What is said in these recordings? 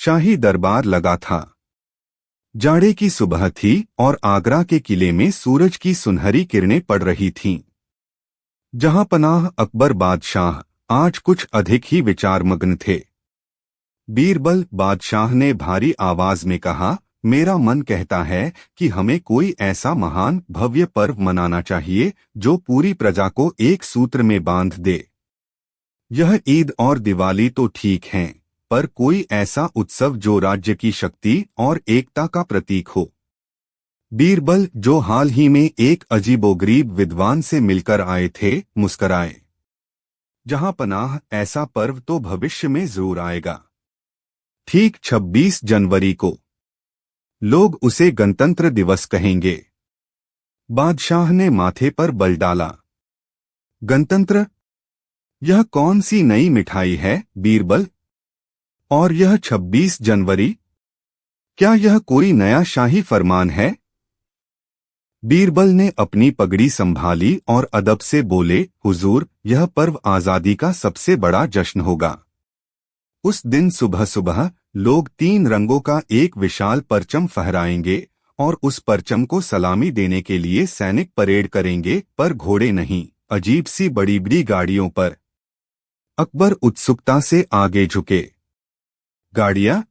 शाही दरबार लगा था। जाड़े की सुबह थी और आगरा के किले में सूरज की सुनहरी किरणें पड़ रही थीं। जहां पनाह अकबर बादशाह आज कुछ अधिक ही विचारमग्न थे। बीरबल बादशाह ने भारी आवाज में कहा, मेरा मन कहता है कि हमें कोई ऐसा महान भव्य पर्व मनाना चाहिए जो पूरी प्रजा को एक सूत्र में बांध दे। यह ईद और दिवाली तो ठीक हैं, पर कोई ऐसा उत्सव जो राज्य की शक्ति और एकता का प्रतीक हो। बीरबल, जो हाल ही में एक अजीबोगरीब विद्वान से मिलकर आए थे, मुस्कराए। जहां पनाह, ऐसा पर्व तो भविष्य में जरूर आएगा। ठीक 26 जनवरी को लोग उसे गणतंत्र दिवस कहेंगे। बादशाह ने माथे पर बल डाला। गणतंत्र? यह कौन सी नई मिठाई है, बीरबल? और यह 26 जनवरी? क्या यह कोई नया शाही फरमान है? बीरबल ने अपनी पगड़ी संभाली और अदब से बोले, हुजूर, यह पर्व आजादी का सबसे बड़ा जश्न होगा। उस दिन सुबह सुबह लोग 3 रंगों का एक विशाल परचम फहराएंगे और उस परचम को सलामी देने के लिए सैनिक परेड करेंगे, पर घोड़े नहीं, अजीब सी बड़ी बड़ी गाड़ियों पर। अकबर उत्सुकता से आगे झुके। गाड़ियां?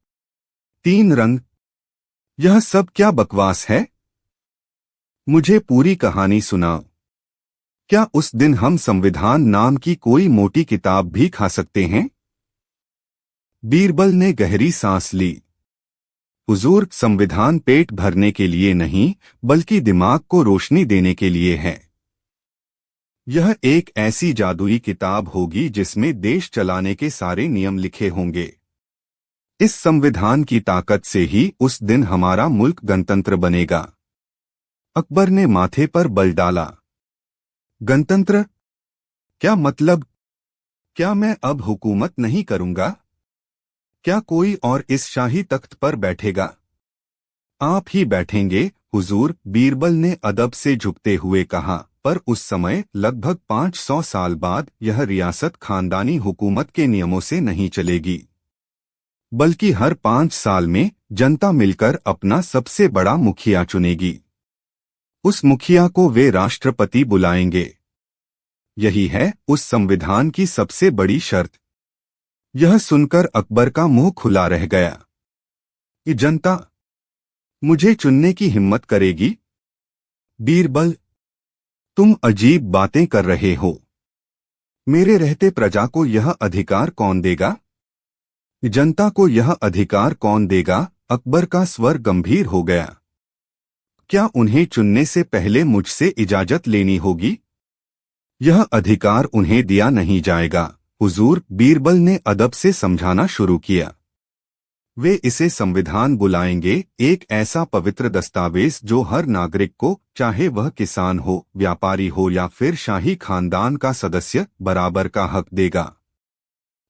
3 रंग? यह सब क्या बकवास है? मुझे पूरी कहानी सुनाओ। क्या उस दिन हम संविधान नाम की कोई मोटी किताब भी खा सकते हैं? बीरबल ने गहरी सांस ली। हुजूर, संविधान पेट भरने के लिए नहीं, बल्कि दिमाग को रोशनी देने के लिए है। यह एक ऐसी जादुई किताब होगी जिसमें देश चलाने के सारे नियम लिखे होंगे। इस संविधान की ताकत से ही उस दिन हमारा मुल्क गणतंत्र बनेगा। अकबर ने माथे पर बल डाला। गणतंत्र? क्या मतलब? क्या मैं अब हुकूमत नहीं करूंगा? क्या कोई और इस शाही तख्त पर बैठेगा? आप ही बैठेंगे, हुजूर, बीरबल ने अदब से झुकते हुए कहा, पर उस समय लगभग 500 साल बाद यह रियासत खानदानी हुकूमत के नियमों से नहीं चलेगी, बल्कि हर 5 साल में जनता मिलकर अपना सबसे बड़ा मुखिया चुनेगी। उस मुखिया को वे राष्ट्रपति बुलाएंगे। यही है उस संविधान की सबसे बड़ी शर्त। यह सुनकर अकबर का मुंह खुला रह गया। ये जनता मुझे चुनने की हिम्मत करेगी? बीरबल, तुम अजीब बातें कर रहे हो। मेरे रहते प्रजा को यह अधिकार कौन देगा? जनता को यह अधिकार कौन देगा? अकबर का स्वर गंभीर हो गया। क्या उन्हें चुनने से पहले मुझसे इजाजत लेनी होगी? यह अधिकार उन्हें दिया नहीं जाएगा, हुजूर, बीरबल ने अदब से समझाना शुरू किया। वे इसे संविधान बुलाएंगे, एक ऐसा पवित्र दस्तावेज जो हर नागरिक को, चाहे वह किसान हो, व्यापारी हो या फिर शाही खानदान का सदस्य, बराबर का हक देगा।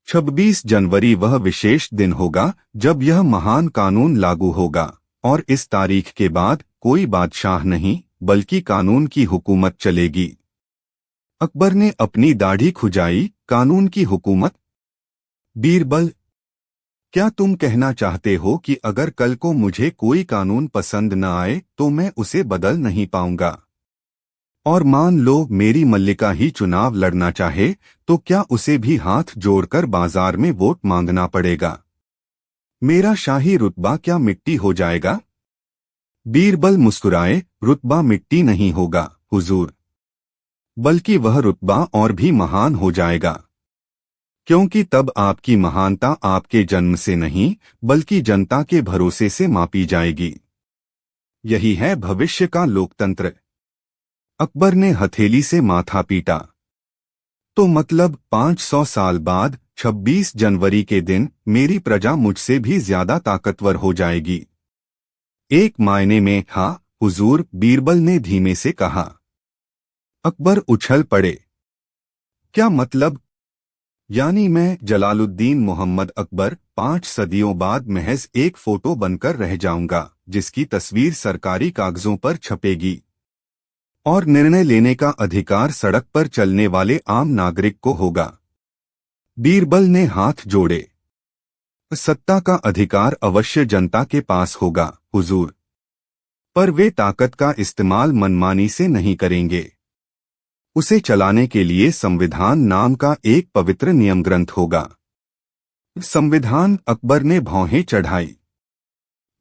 26 जनवरी वह विशेष दिन होगा जब यह महान कानून लागू होगा, और इस तारीख के बाद कोई बादशाह नहीं, बल्कि कानून की हुकूमत चलेगी। अकबर ने अपनी दाढ़ी खुजाई। कानून की हुकूमत? बीरबल, क्या तुम कहना चाहते हो कि अगर कल को मुझे कोई कानून पसंद न आए तो मैं उसे बदल नहीं पाऊंगा? और मान लो मेरी मल्लिका ही चुनाव लड़ना चाहे, तो क्या उसे भी हाथ जोड़कर बाजार में वोट मांगना पड़ेगा? मेरा शाही रुतबा क्या मिट्टी हो जाएगा? बीरबल मुस्कुराए। रुतबा मिट्टी नहीं होगा, हुजूर, बल्कि वह रुतबा और भी महान हो जाएगा, क्योंकि तब आपकी महानता आपके जन्म से नहीं, बल्कि जनता के भरोसे से मापी जाएगी। यही है भविष्य का लोकतंत्र। अकबर ने हथेली से माथा पीटा। तो मतलब 500 साल बाद 26 जनवरी के दिन मेरी प्रजा मुझसे भी ज्यादा ताकतवर हो जाएगी? एक मायने में हाँ, हुजूर, बीरबल ने धीमे से कहा। अकबर उछल पड़े। क्या मतलब? यानी मैं जलालुद्दीन मोहम्मद अकबर 5 सदियों बाद महज एक फोटो बनकर रह जाऊंगा, जिसकी तस्वीर सरकारी कागजों पर छपेगी, और निर्णय लेने का अधिकार सड़क पर चलने वाले आम नागरिक को होगा? बीरबल ने हाथ जोड़े। सत्ता का अधिकार अवश्य जनता के पास होगा हुजूर, पर वे ताकत का इस्तेमाल मनमानी से नहीं करेंगे। उसे चलाने के लिए संविधान नाम का एक पवित्र नियम ग्रंथ होगा। संविधान, अकबर ने भौहें चढ़ाई।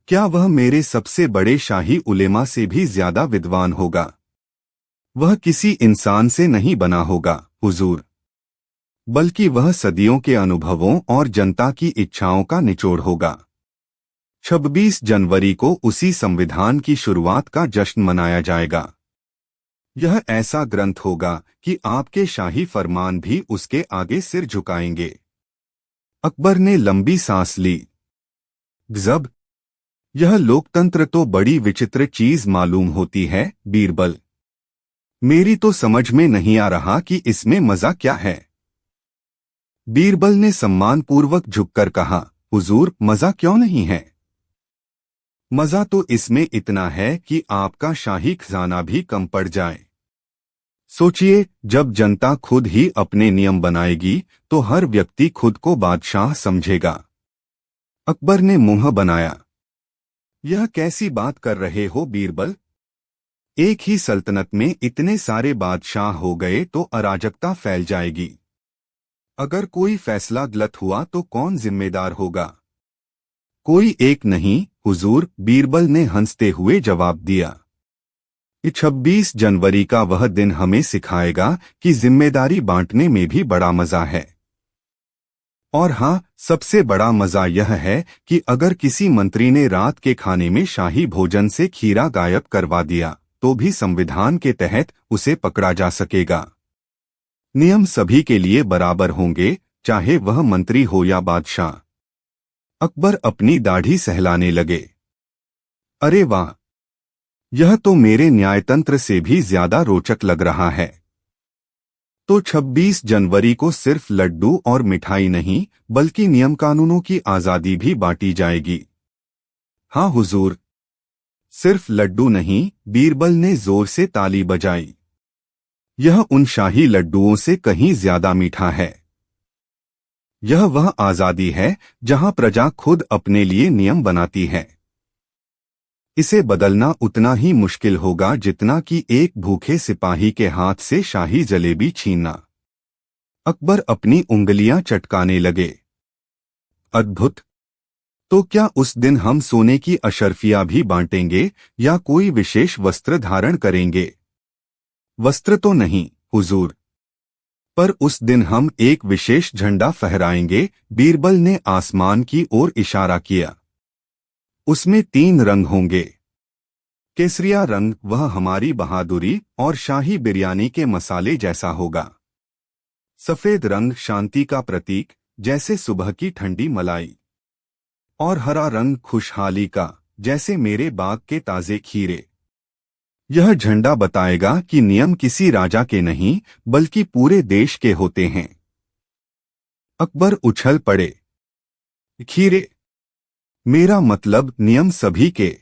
क्या वह मेरे सबसे बड़े शाही उलेमा से भी ज्यादा विद्वान होगा? वह किसी इंसान से नहीं बना होगा हुजूर, बल्कि वह सदियों के अनुभवों और जनता की इच्छाओं का निचोड़ होगा। 26 जनवरी को उसी संविधान की शुरुआत का जश्न मनाया जाएगा। यह ऐसा ग्रंथ होगा कि आपके शाही फरमान भी उसके आगे सिर झुकाएंगे। अकबर ने लंबी सांस ली। गजब, यह लोकतंत्र तो बड़ी विचित्र चीज मालूम होती है बीरबल। मेरी तो समझ में नहीं आ रहा कि इसमें मजा क्या है। बीरबल ने सम्मानपूर्वक झुककर कहा, हुजूर, मजा क्यों नहीं है? मजा तो इसमें इतना है कि आपका शाही खजाना भी कम पड़ जाए। सोचिए, जब जनता खुद ही अपने नियम बनाएगी तो हर व्यक्ति खुद को बादशाह समझेगा। अकबर ने मुंह बनाया। यह कैसी बात कर रहे हो बीरबल? एक ही सल्तनत में इतने सारे बादशाह हो गए तो अराजकता फैल जाएगी। अगर कोई फैसला गलत हुआ तो कौन जिम्मेदार होगा? कोई एक नहीं हुजूर, बीरबल ने हंसते हुए जवाब दिया। 26 जनवरी का वह दिन हमें सिखाएगा कि जिम्मेदारी बांटने में भी बड़ा मजा है। और हाँ, सबसे बड़ा मजा यह है कि अगर किसी मंत्री ने रात के खाने में शाही भोजन से खीरा गायब करवा दिया तो भी संविधान के तहत उसे पकड़ा जा सकेगा। नियम सभी के लिए बराबर होंगे, चाहे वह मंत्री हो या बादशाह। अकबर अपनी दाढ़ी सहलाने लगे। अरे वाह, यह तो मेरे न्यायतंत्र से भी ज्यादा रोचक लग रहा है। तो 26 जनवरी को सिर्फ लड्डू और मिठाई नहीं बल्कि नियम कानूनों की आजादी भी बांटी जाएगी। हाँ हुजूर। सिर्फ लड्डू नहीं, बीरबल ने जोर से ताली बजाई। यह उन शाही लड्डुओं से कहीं ज्यादा मीठा है। यह वह आजादी है जहां प्रजा खुद अपने लिए नियम बनाती है। इसे बदलना उतना ही मुश्किल होगा जितना कि एक भूखे सिपाही के हाथ से शाही जलेबी छीनना। अकबर अपनी उंगलियां चटकाने लगे। अद्भुत। तो क्या उस दिन हम सोने की अशर्फियां भी बांटेंगे या कोई विशेष वस्त्र धारण करेंगे? वस्त्र तो नहीं हुजूर, पर उस दिन हम एक विशेष झंडा फहराएंगे। बीरबल ने आसमान की ओर इशारा किया। उसमें 3 रंग होंगे। केसरिया रंग, वह हमारी बहादुरी और शाही बिरयानी के मसाले जैसा होगा। सफेद रंग, शांति का प्रतीक, जैसे सुबह की ठंडी मलाई। और हरा रंग, खुशहाली का, जैसे मेरे बाग के ताजे खीरे। यह झंडा बताएगा कि नियम किसी राजा के नहीं बल्कि पूरे देश के होते हैं। अकबर उछल पड़े। खीरे? मेरा मतलब नियम सभी के।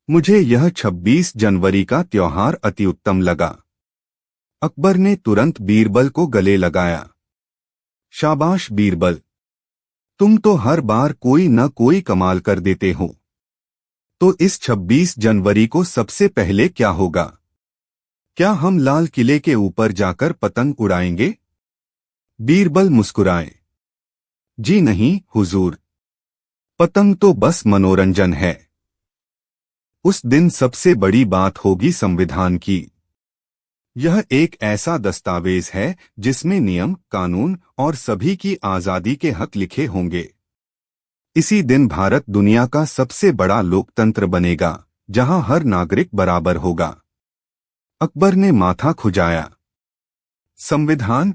मुझे यह 26 जनवरी का त्योहार अति उत्तम लगा। अकबर ने तुरंत बीरबल को गले लगाया। शाबाश बीरबल, तुम तो हर बार कोई न कोई कमाल कर देते हो। तो इस 26 जनवरी को सबसे पहले क्या होगा? क्या हम लाल किले के ऊपर जाकर पतंग उड़ाएंगे? बीरबल मुस्कुराए। जी नहीं हुजूर, पतंग तो बस मनोरंजन है। उस दिन सबसे बड़ी बात होगी संविधान की। यह एक ऐसा दस्तावेज है जिसमें नियम, कानून और सभी की आजादी के हक लिखे होंगे। इसी दिन भारत दुनिया का सबसे बड़ा लोकतंत्र बनेगा जहां हर नागरिक बराबर होगा। अकबर ने माथा खुजाया। संविधान?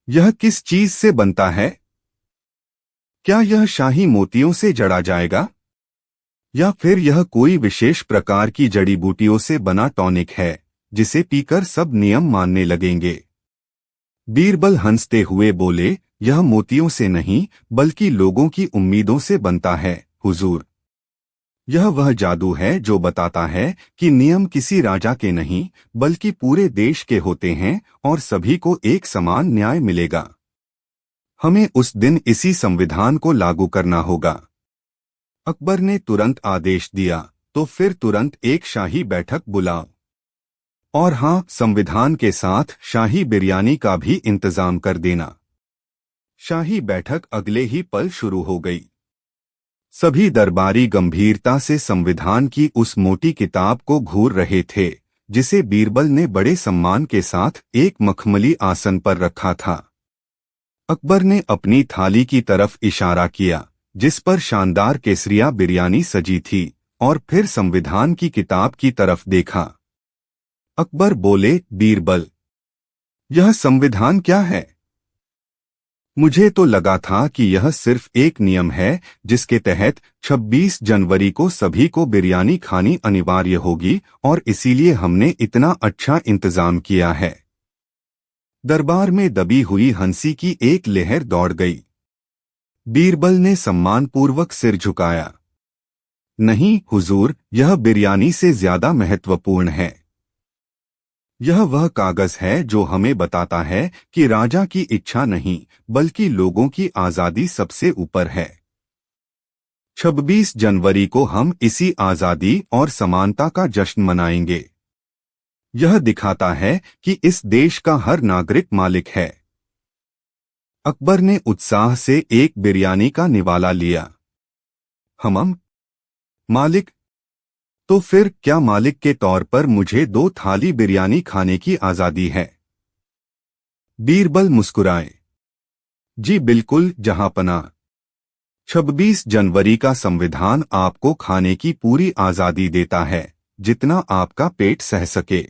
यह किस चीज से बनता है? क्या यह शाही मोतियों से जड़ा जाएगा या फिर यह कोई विशेष प्रकार की जड़ी बूटियों से बना टॉनिक है जिसे पीकर सब नियम मानने लगेंगे? बीरबल हंसते हुए बोले, यह मोतियों से नहीं बल्कि लोगों की उम्मीदों से बनता है हुजूर। यह वह जादू है जो बताता है कि नियम किसी राजा के नहीं बल्कि पूरे देश के होते हैं और सभी को एक समान न्याय मिलेगा। हमें उस दिन इसी संविधान को लागू करना होगा। अकबर ने तुरंत आदेश दिया, तो फिर तुरंत एक शाही बैठक बुलाओ। और हाँ, संविधान के साथ शाही बिरयानी का भी इंतजाम कर देना। शाही बैठक अगले ही पल शुरू हो गई। सभी दरबारी गंभीरता से संविधान की उस मोटी किताब को घूर रहे थे, जिसे बीरबल ने बड़े सम्मान के साथ एक मखमली आसन पर रखा था। अकबर ने अपनी थाली की तरफ इशारा किया, जिस पर शानदार केसरिया बिरयानी सजी थी, और फिर संविधान की किताब की तरफ देखा। अकबर बोले, बीरबल, यह संविधान क्या है? मुझे तो लगा था कि यह सिर्फ एक नियम है जिसके तहत 26 जनवरी को सभी को बिरयानी खानी अनिवार्य होगी, और इसीलिए हमने इतना अच्छा इंतजाम किया है। दरबार में दबी हुई हंसी की एक लहर दौड़ गई। बीरबल ने सम्मानपूर्वक सिर झुकाया। नहीं हुजूर, यह बिरयानी से ज्यादा महत्वपूर्ण है। यह वह कागज है जो हमें बताता है कि राजा की इच्छा नहीं, बल्कि लोगों की आजादी सबसे ऊपर है। 26 जनवरी को हम इसी आजादी और समानता का जश्न मनाएंगे। यह दिखाता है कि इस देश का हर नागरिक मालिक है। अकबर ने उत्साह से एक बिरयानी का निवाला लिया। हमम मालिक, तो फिर क्या मालिक के तौर पर मुझे 2 थाली बिरयानी खाने की आजादी है? बीरबल मुस्कुराए। जी बिल्कुल जहांपना। 26 जनवरी का संविधान आपको खाने की पूरी आजादी देता है, जितना आपका पेट सह सके।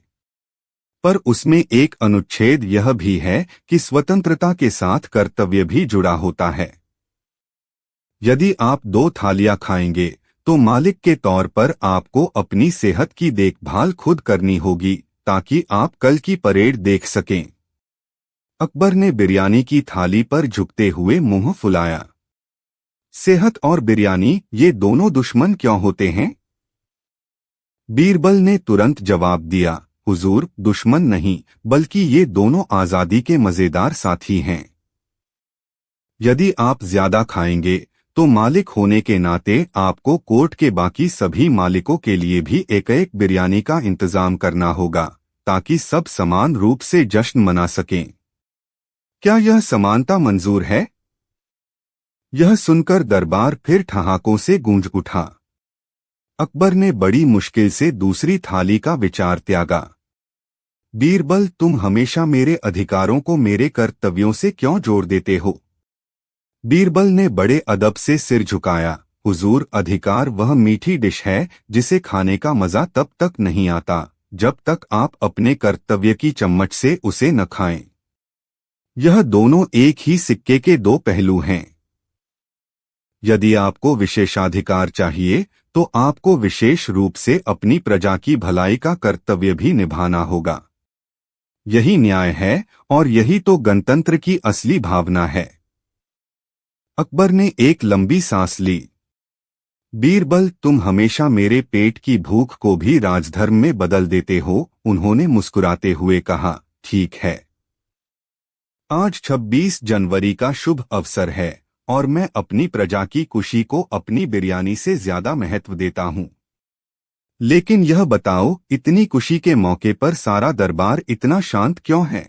पर उसमें एक अनुच्छेद यह भी है कि स्वतंत्रता के साथ कर्तव्य भी जुड़ा होता है। यदि आप 2 थालियां खाएंगे तो मालिक के तौर पर आपको अपनी सेहत की देखभाल खुद करनी होगी, ताकि आप कल की परेड देख सकें। अकबर ने बिरयानी की थाली पर झुकते हुए मुंह फुलाया। सेहत और बिरयानी, ये दोनों दुश्मन क्यों होते हैं? बीरबल ने तुरंत जवाब दिया, हुजूर, दुश्मन नहीं, बल्कि ये दोनों आजादी के मजेदार साथी हैं। यदि आप ज्यादा खाएंगे तो मालिक होने के नाते आपको कोर्ट के बाकी सभी मालिकों के लिए भी एक बिरयानी का इंतजाम करना होगा, ताकि सब समान रूप से जश्न मना सकें। क्या यह समानता मंजूर है? यह सुनकर दरबार फिर ठहाकों से गूंज उठा। अकबर ने बड़ी मुश्किल से दूसरी थाली का विचार त्यागा। बीरबल, तुम हमेशा मेरे अधिकारों को मेरे कर्तव्यों से क्यों जोड़ देते हो? बीरबल ने बड़े अदब से सिर झुकाया। हुजूर, अधिकार वह मीठी डिश है जिसे खाने का मजा तब तक नहीं आता जब तक आप अपने कर्तव्य की चम्मच से उसे न खाएं। यह दोनों एक ही सिक्के के 2 पहलू हैं। यदि आपको विशेषाधिकार चाहिए तो आपको विशेष रूप से अपनी प्रजा की भलाई का कर्तव्य भी निभाना होगा। यही न्याय है और यही तो गणतंत्र की असली भावना है। अकबर ने एक लंबी सांस ली। बीरबल, तुम हमेशा मेरे पेट की भूख को भी राजधर्म में बदल देते हो, उन्होंने मुस्कुराते हुए कहा। ठीक है, आज 26 जनवरी का शुभ अवसर है और मैं अपनी प्रजा की खुशी को अपनी बिरयानी से ज्यादा महत्व देता हूं। लेकिन यह बताओ, इतनी खुशी के मौके पर सारा दरबार इतना शांत क्यों है?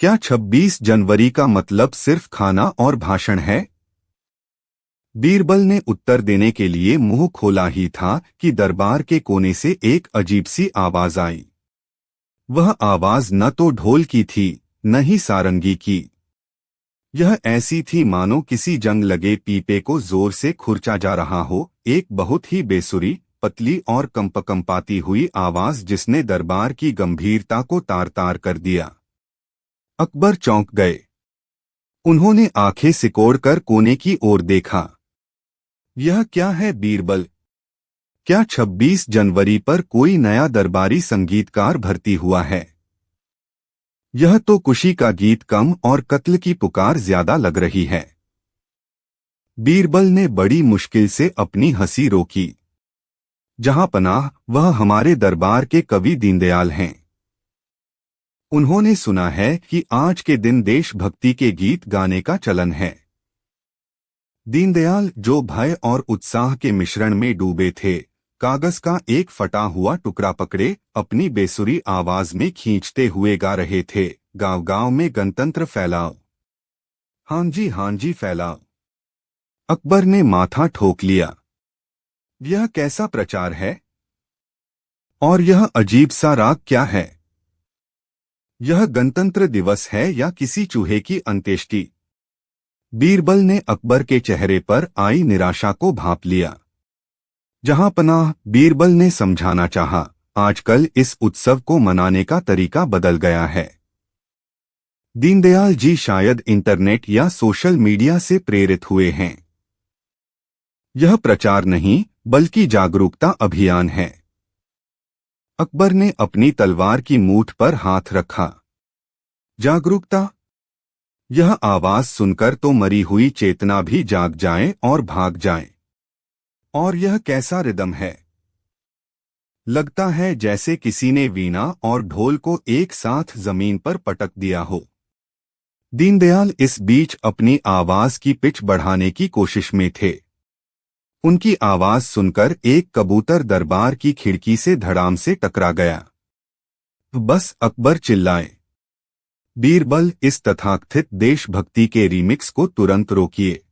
क्या 26 जनवरी का मतलब सिर्फ खाना और भाषण है? बीरबल ने उत्तर देने के लिए मुंह खोला ही था कि दरबार के कोने से एक अजीब सी आवाज आई। वह आवाज न तो ढोल की थी, न ही सारंगी की। यह ऐसी थी मानो किसी जंग लगे पीपे को जोर से खुरचा जा रहा हो, एक बहुत ही बेसुरी, पतली और कंपकंपाती हुई आवाज जिसने दरबार की गंभीरता को तार तार कर दिया। अकबर चौंक गए। उन्होंने आंखें सिकोड़कर कोने की ओर देखा। यह क्या है बीरबल? क्या 26 जनवरी पर कोई नया दरबारी संगीतकार भर्ती हुआ है? यह तो खुशी का गीत कम और कत्ल की पुकार ज्यादा लग रही है। बीरबल ने बड़ी मुश्किल से अपनी हंसी रोकी। जहां पनाह, वह हमारे दरबार के कवि दीनदयाल हैं। उन्होंने सुना है कि आज के दिन देशभक्ति के गीत गाने का चलन है। दीनदयाल, जो भय और उत्साह के मिश्रण में डूबे थे, कागज का एक फटा हुआ टुकड़ा पकड़े अपनी बेसुरी आवाज में खींचते हुए गा रहे थे, गांव गांव में गणतंत्र फैलाओ, हाँ जी फैलाओ। अकबर ने माथा ठोक लिया। यह कैसा प्रचार है? और यह अजीब सा राग क्या है? यह गणतंत्र दिवस है या किसी चूहे की अंत्येष्टि? बीरबल ने अकबर के चेहरे पर आई निराशा को भांप लिया। जहांपनाह, बीरबल ने समझाना चाहा, आजकल इस उत्सव को मनाने का तरीका बदल गया है। दीनदयाल जी शायद इंटरनेट या सोशल मीडिया से प्रेरित हुए हैं। यह प्रचार नहीं बल्कि जागरूकता अभियान है। अकबर ने अपनी तलवार की मूठ पर हाथ रखा। जागरूकता? यह आवाज सुनकर तो मरी हुई चेतना भी जाग जाए और भाग जाए। और यह कैसा रिदम है? लगता है जैसे किसी ने वीणा और ढोल को एक साथ जमीन पर पटक दिया हो। दीनदयाल इस बीच अपनी आवाज की पिच बढ़ाने की कोशिश में थे। उनकी आवाज सुनकर एक कबूतर दरबार की खिड़की से धड़ाम से टकरा गया। बस, अकबर चिल्लाए। बीरबल, इस तथाकथित देशभक्ति के रीमिक्स को तुरंत रोकिए।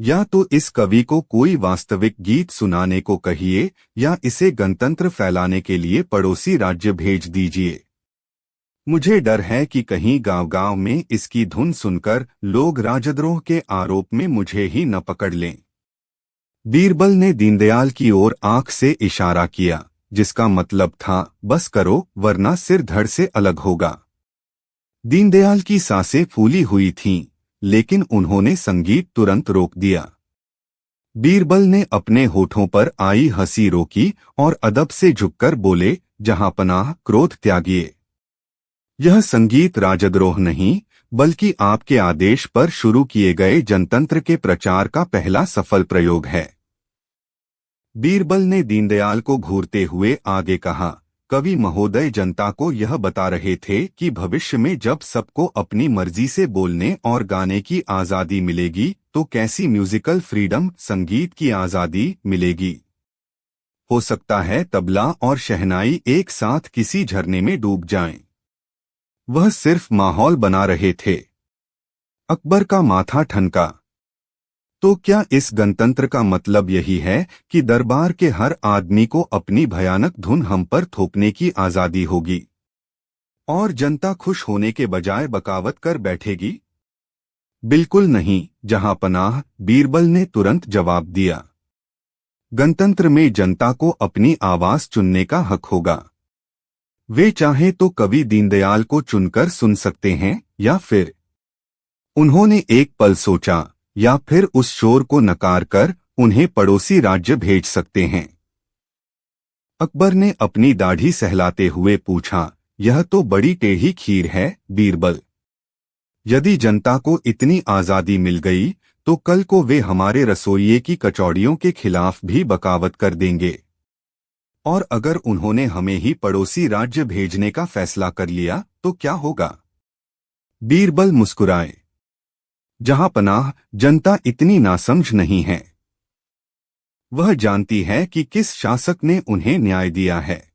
या तो इस कवि को कोई वास्तविक गीत सुनाने को कहिए या इसे गणतंत्र फैलाने के लिए पड़ोसी राज्य भेज दीजिए। मुझे डर है कि कहीं गांव-गांव में इसकी धुन सुनकर लोग राजद्रोह के आरोप में मुझे ही न पकड़ लें। बीरबल ने दीनदयाल की ओर आंख से इशारा किया, जिसका मतलब था, बस करो वरना सिर धड़ से अलग होगा। दीनदयाल की सांसें फूली हुई थीं, लेकिन उन्होंने संगीत तुरंत रोक दिया। बीरबल ने अपने होठों पर आई हंसी रोकी और अदब से झुककर बोले, जहांपनाह, क्रोध त्यागिए। यह संगीत राजद्रोह नहीं बल्कि आपके आदेश पर शुरू किए गए जनतंत्र के प्रचार का पहला सफल प्रयोग है। बीरबल ने दीनदयाल को घूरते हुए आगे कहा, कवि महोदय जनता को यह बता रहे थे कि भविष्य में जब सबको अपनी मर्जी से बोलने और गाने की आजादी मिलेगी तो कैसी म्यूजिकल फ्रीडम, संगीत की आजादी मिलेगी। हो सकता है तबला और शहनाई एक साथ किसी झरने में डूब जाएं। वह सिर्फ माहौल बना रहे थे। अकबर का माथा ठनका। तो क्या इस गणतंत्र का मतलब यही है कि दरबार के हर आदमी को अपनी भयानक धुन हम पर थोपने की आजादी होगी और जनता खुश होने के बजाय बगावत कर बैठेगी? बिल्कुल नहीं, जहांपनाह, बीरबल ने तुरंत जवाब दिया। गणतंत्र में जनता को अपनी आवाज चुनने का हक होगा। वे चाहे तो कवि दीनदयाल को चुनकर सुन सकते हैं या फिर। उन्होंने एक पल सोचा, या फिर उस शोर को नकार कर उन्हें पड़ोसी राज्य भेज सकते हैं। अकबर ने अपनी दाढ़ी सहलाते हुए पूछा, यह तो बड़ी टेढ़ी खीर है बीरबल। यदि जनता को इतनी आजादी मिल गई तो कल को वे हमारे रसोइये की कचौड़ियों के खिलाफ भी बगावत कर देंगे। और अगर उन्होंने हमें ही पड़ोसी राज्य भेजने का फैसला कर लिया तो क्या होगा? बीरबल मुस्कुराए। जहांपनाह, जनता इतनी नासमझ नहीं है। वह जानती है कि किस शासक ने उन्हें न्याय दिया है।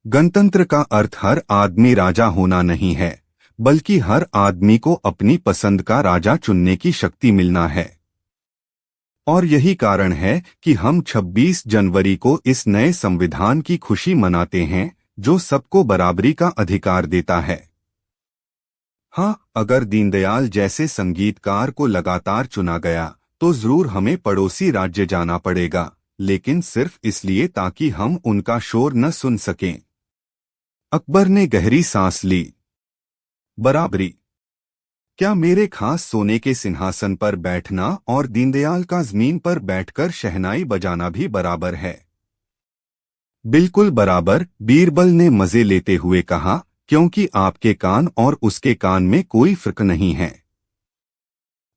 गणतंत्र का अर्थ हर आदमी राजा होना नहीं है, बल्कि हर आदमी को अपनी पसंद का राजा चुनने की शक्ति मिलना है। और यही कारण है कि हम 26 जनवरी को इस नए संविधान की खुशी मनाते हैं, जो सबको बराबरी का अधिकार देता है। हाँ, अगर दीनदयाल जैसे संगीतकार को लगातार चुना गया तो जरूर हमें पड़ोसी राज्य जाना पड़ेगा, लेकिन सिर्फ इसलिए ताकि हम उनका शोर न सुन सकें। अकबर ने गहरी सांस ली। बराबरी? क्या मेरे खास सोने के सिंहासन पर बैठना और दीनदयाल का जमीन पर बैठकर शहनाई बजाना भी बराबर है? बिल्कुल बराबर, बीरबल ने मजे लेते हुए कहा, क्योंकि आपके कान और उसके कान में कोई फर्क नहीं है।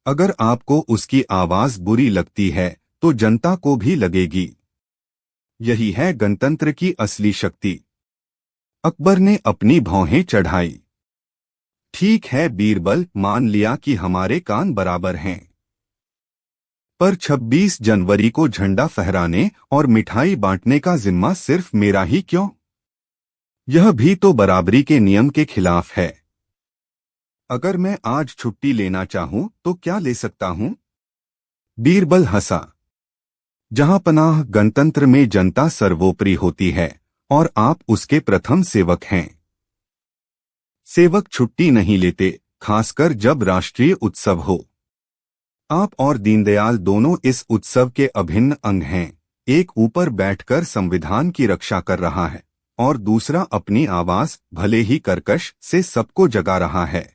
अगर आपको उसकी आवाज बुरी लगती है तो जनता को भी लगेगी। यही है गणतंत्र की असली शक्ति। अकबर ने अपनी भौहें चढ़ाई। ठीक है बीरबल, मान लिया कि हमारे कान बराबर हैं, पर 26 जनवरी को झंडा फहराने और मिठाई बांटने का जिम्मा सिर्फ मेरा ही क्यों? यह भी तो बराबरी के नियम के खिलाफ है। अगर मैं आज छुट्टी लेना चाहूं तो क्या ले सकता हूं? बीरबल हंसा। जहां पनाह गणतंत्र में जनता सर्वोपरि होती है और आप उसके प्रथम सेवक हैं। सेवक छुट्टी नहीं लेते, खासकर जब राष्ट्रीय उत्सव हो। आप और दीनदयाल दोनों इस उत्सव के अभिन्न अंग हैं। एक ऊपर बैठकर संविधान की रक्षा कर रहा है और दूसरा अपनी आवाज, भले ही कर्कश, से सबको जगा रहा है।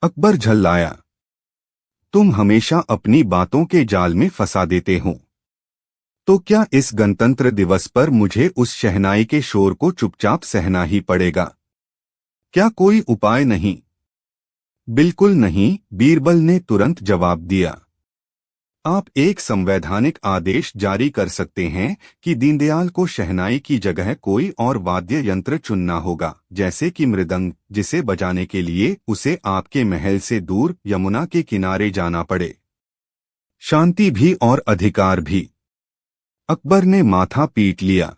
अकबर झल्लाया। तुम हमेशा अपनी बातों के जाल में फंसा देते हो। तो क्या इस गणतंत्र दिवस पर मुझे उस शहनाई के शोर को चुपचाप सहना ही पड़ेगा? क्या कोई उपाय नहीं? बिल्कुल नहीं, बीरबल ने तुरंत जवाब दिया। आप एक संवैधानिक आदेश जारी कर सकते हैं कि दीनदयाल को शहनाई की जगह कोई और वाद्य यंत्र चुनना होगा, जैसे कि मृदंग, जिसे बजाने के लिए उसे आपके महल से दूर यमुना के किनारे जाना पड़े। शांति भी और अधिकार भी। अकबर ने माथा पीट लिया।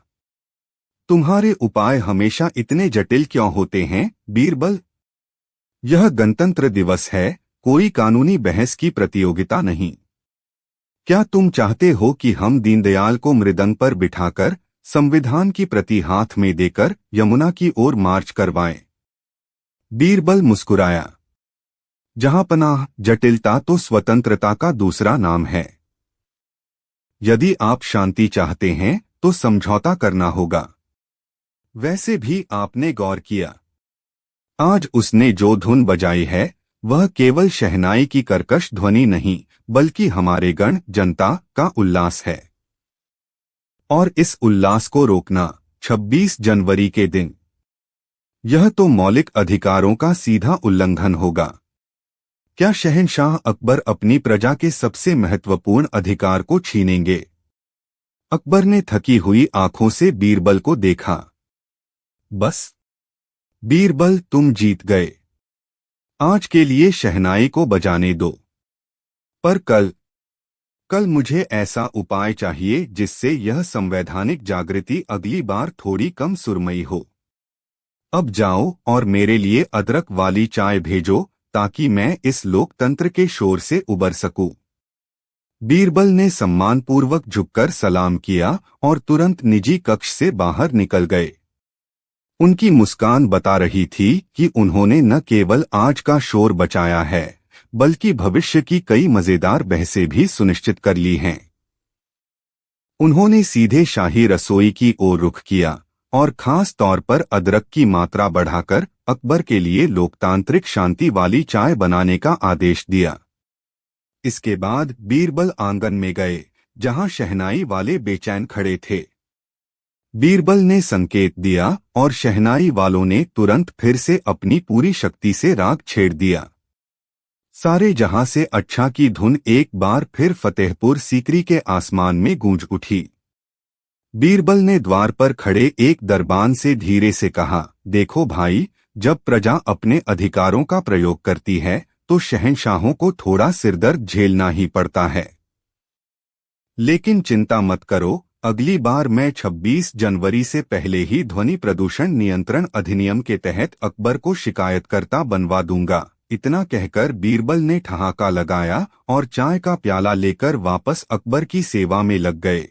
तुम्हारे उपाय हमेशा इतने जटिल क्यों होते हैं, बीरबल? यह गणतंत्र दिवस है, कोई कानूनी बहस की प्रतियोगिता नहीं। क्या तुम चाहते हो कि हम दीनदयाल को मृदंग पर बिठाकर, संविधान की प्रति हाथ में देकर यमुना की ओर मार्च करवाएं? बीरबल मुस्कुराया। जहांपनाह, जटिलता तो स्वतंत्रता का दूसरा नाम है। यदि आप शांति चाहते हैं तो समझौता करना होगा। वैसे भी आपने गौर किया, आज उसने जो धुन बजाई है वह केवल शहनाई की कर्कश ध्वनि नहीं, बल्कि हमारे गण जनता का उल्लास है। और इस उल्लास को रोकना 26 जनवरी के दिन, यह तो मौलिक अधिकारों का सीधा उल्लंघन होगा। क्या शहंशाह अकबर अपनी प्रजा के सबसे महत्वपूर्ण अधिकार को छीनेंगे? अकबर ने थकी हुई आंखों से बीरबल को देखा। बस बीरबल, तुम जीत गए। आज के लिए शहनाई को बजाने दो, पर कल मुझे ऐसा उपाय चाहिए जिससे यह संवैधानिक जागृति अगली बार थोड़ी कम सुरमई हो। अब जाओ और मेरे लिए अदरक वाली चाय भेजो, ताकि मैं इस लोकतंत्र के शोर से उबर सकूं। बीरबल ने सम्मानपूर्वक झुककर सलाम किया और तुरंत निजी कक्ष से बाहर निकल गए। उनकी मुस्कान बता रही थी कि उन्होंने न केवल आज का शोर बचाया है, बल्कि भविष्य की कई मजेदार बहसें भी सुनिश्चित कर ली हैं। उन्होंने सीधे शाही रसोई की ओर रुख किया और खास तौर पर अदरक की मात्रा बढ़ाकर अकबर के लिए लोकतांत्रिक शांति वाली चाय बनाने का आदेश दिया। इसके बाद बीरबल आंगन में गए, जहां शहनाई वाले बेचैन खड़े थे। बीरबल ने संकेत दिया और शहनाई वालों ने तुरंत फिर से अपनी पूरी शक्ति से राग छेड़ दिया। सारे जहां से अच्छा की धुन एक बार फिर फतेहपुर सीकरी के आसमान में गूंज उठी। बीरबल ने द्वार पर खड़े एक दरबान से धीरे से कहा, देखो भाई, जब प्रजा अपने अधिकारों का प्रयोग करती है तो शहंशाहों को थोड़ा सिरदर्द झेलना ही पड़ता है। लेकिन चिंता मत करो, अगली बार मैं 26 जनवरी से पहले ही ध्वनि प्रदूषण नियंत्रण अधिनियम के तहत अकबर को शिकायतकर्ता बनवा दूंगा। इतना कहकर बीरबल ने ठहाका लगाया और चाय का प्याला लेकर वापस अकबर की सेवा में लग गए।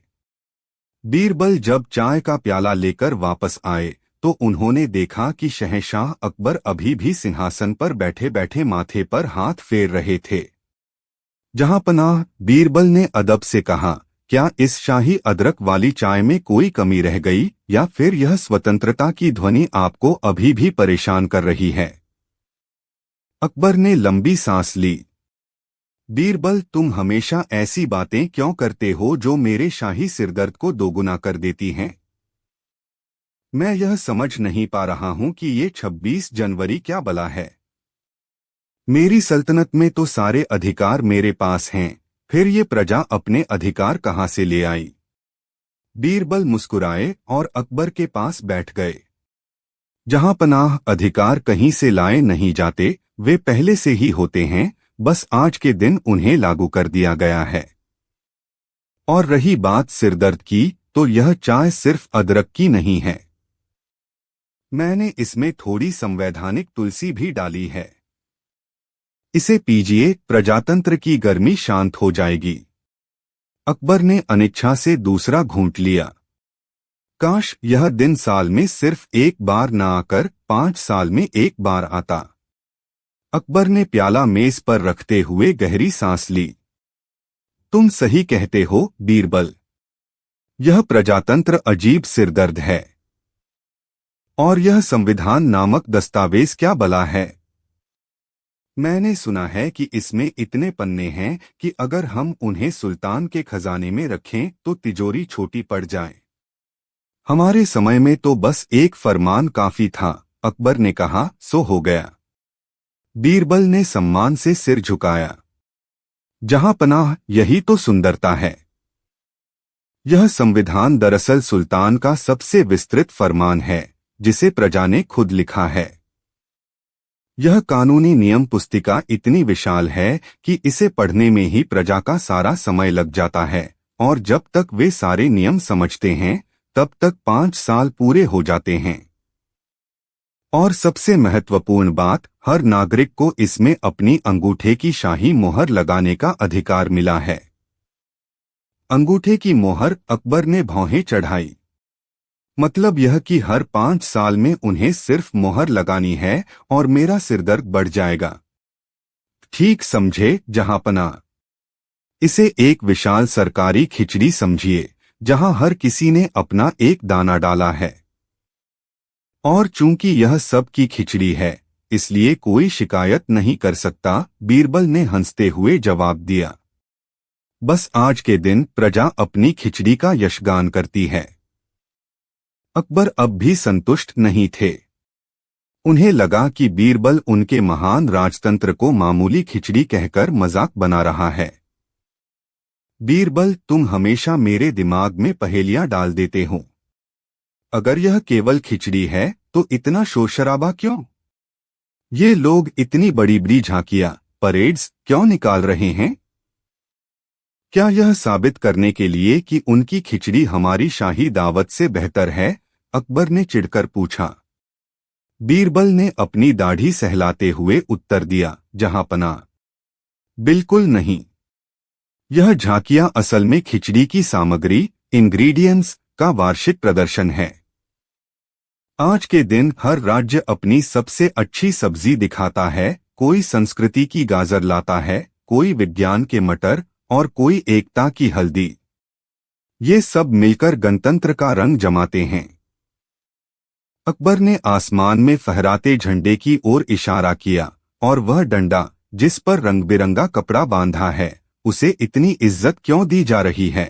बीरबल जब चाय का प्याला लेकर वापस आए तो उन्होंने देखा कि शहंशाह अकबर अभी भी सिंहासन पर बैठे बैठे माथे पर हाथ फेर रहे थे। जहांपनाह, बीरबल ने अदब से कहा, क्या इस शाही अदरक वाली चाय में कोई कमी रह गई, या फिर यह स्वतंत्रता की ध्वनि आपको अभी भी परेशान कर रही है? अकबर ने लंबी सांस ली। बीरबल, तुम हमेशा ऐसी बातें क्यों करते हो जो मेरे शाही सिरदर्द को दोगुना कर देती हैं? मैं यह समझ नहीं पा रहा हूं कि ये 26 जनवरी क्या बला है। मेरी सल्तनत में तो सारे अधिकार मेरे पास हैं, फिर ये प्रजा अपने अधिकार कहां से ले आई? बीरबल मुस्कुराए और अकबर के पास बैठ गए। जहां पनाह अधिकार कहीं से लाए नहीं जाते, वे पहले से ही होते हैं, बस आज के दिन उन्हें लागू कर दिया गया है। और रही बात सिरदर्द की, तो यह चाय सिर्फ अदरक की नहीं है। मैंने इसमें थोड़ी संवैधानिक तुलसी भी डाली है। इसे पीजिए, प्रजातंत्र की गर्मी शांत हो जाएगी। अकबर ने अनिच्छा से दूसरा घूंट लिया। काश यह दिन साल में सिर्फ एक बार न आकर 5 साल में एक बार आता। अकबर ने प्याला मेज पर रखते हुए गहरी सांस ली। तुम सही कहते हो बीरबल, यह प्रजातंत्र अजीब सिरदर्द है। और यह संविधान नामक दस्तावेज क्या बला है? मैंने सुना है कि इसमें इतने पन्ने हैं कि अगर हम उन्हें सुल्तान के खजाने में रखें तो तिजोरी छोटी पड़ जाए। हमारे समय में तो बस एक फरमान काफी था, अकबर ने कहा। सो हो गया। बीरबल ने सम्मान से सिर झुकाया। जहां पनाह, यही तो सुंदरता है। यह संविधान दरअसल सुल्तान का सबसे विस्तृत फरमान है, जिसे प्रजा ने खुद लिखा है। यह कानूनी नियम पुस्तिका इतनी विशाल है कि इसे पढ़ने में ही प्रजा का सारा समय लग जाता है, और जब तक वे सारे नियम समझते हैं तब तक 5 साल पूरे हो जाते हैं। और सबसे महत्वपूर्ण बात, हर नागरिक को इसमें अपनी अंगूठे की शाही मोहर लगाने का अधिकार मिला है। अंगूठे की मोहर अकबर ने भौहें चढ़ाई। मतलब यह कि हर 5 साल में उन्हें सिर्फ मोहर लगानी है और मेरा सिरदर्द बढ़ जाएगा। ठीक समझे जहांपना। इसे एक विशाल सरकारी खिचड़ी समझिए, जहां हर किसी ने अपना एक दाना डाला है। और चूंकि यह सब की खिचड़ी है, इसलिए कोई शिकायत नहीं कर सकता, बीरबल ने हंसते हुए जवाब दिया। बस आज के दिन प्रजा अपनी खिचड़ी का यशगान करती है। अकबर अब भी संतुष्ट नहीं थे। उन्हें लगा कि बीरबल उनके महान राजतंत्र को मामूली खिचड़ी कहकर मजाक बना रहा है। बीरबल, तुम हमेशा मेरे दिमाग में पहेलियां डाल देते हो। अगर यह केवल खिचड़ी है तो इतना शोरशराबा क्यों? ये लोग इतनी बड़ी बड़ी झांकियां, परेड्स क्यों निकाल रहे हैं? क्या यह साबित करने के लिए कि उनकी खिचड़ी हमारी शाही दावत से बेहतर है? अकबर ने चिढ़कर पूछा। बीरबल ने अपनी दाढ़ी सहलाते हुए उत्तर दिया, जहांपना, बिल्कुल नहीं। यह झांकियां असल में खिचड़ी की सामग्री, इंग्रेडिएंट्स का वार्षिक प्रदर्शन है। आज के दिन हर राज्य अपनी सबसे अच्छी सब्जी दिखाता है, कोई संस्कृति की गाजर लाता है, कोई विज्ञान के मटर और कोई एकता की हल्दी। ये सब मिलकर गणतंत्र का रंग जमाते हैं। अकबर ने आसमान में फहराते झंडे की ओर इशारा किया, और वह डंडा जिस पर रंग बिरंगा कपड़ा बांधा है, उसे इतनी इज्जत क्यों दी जा रही है?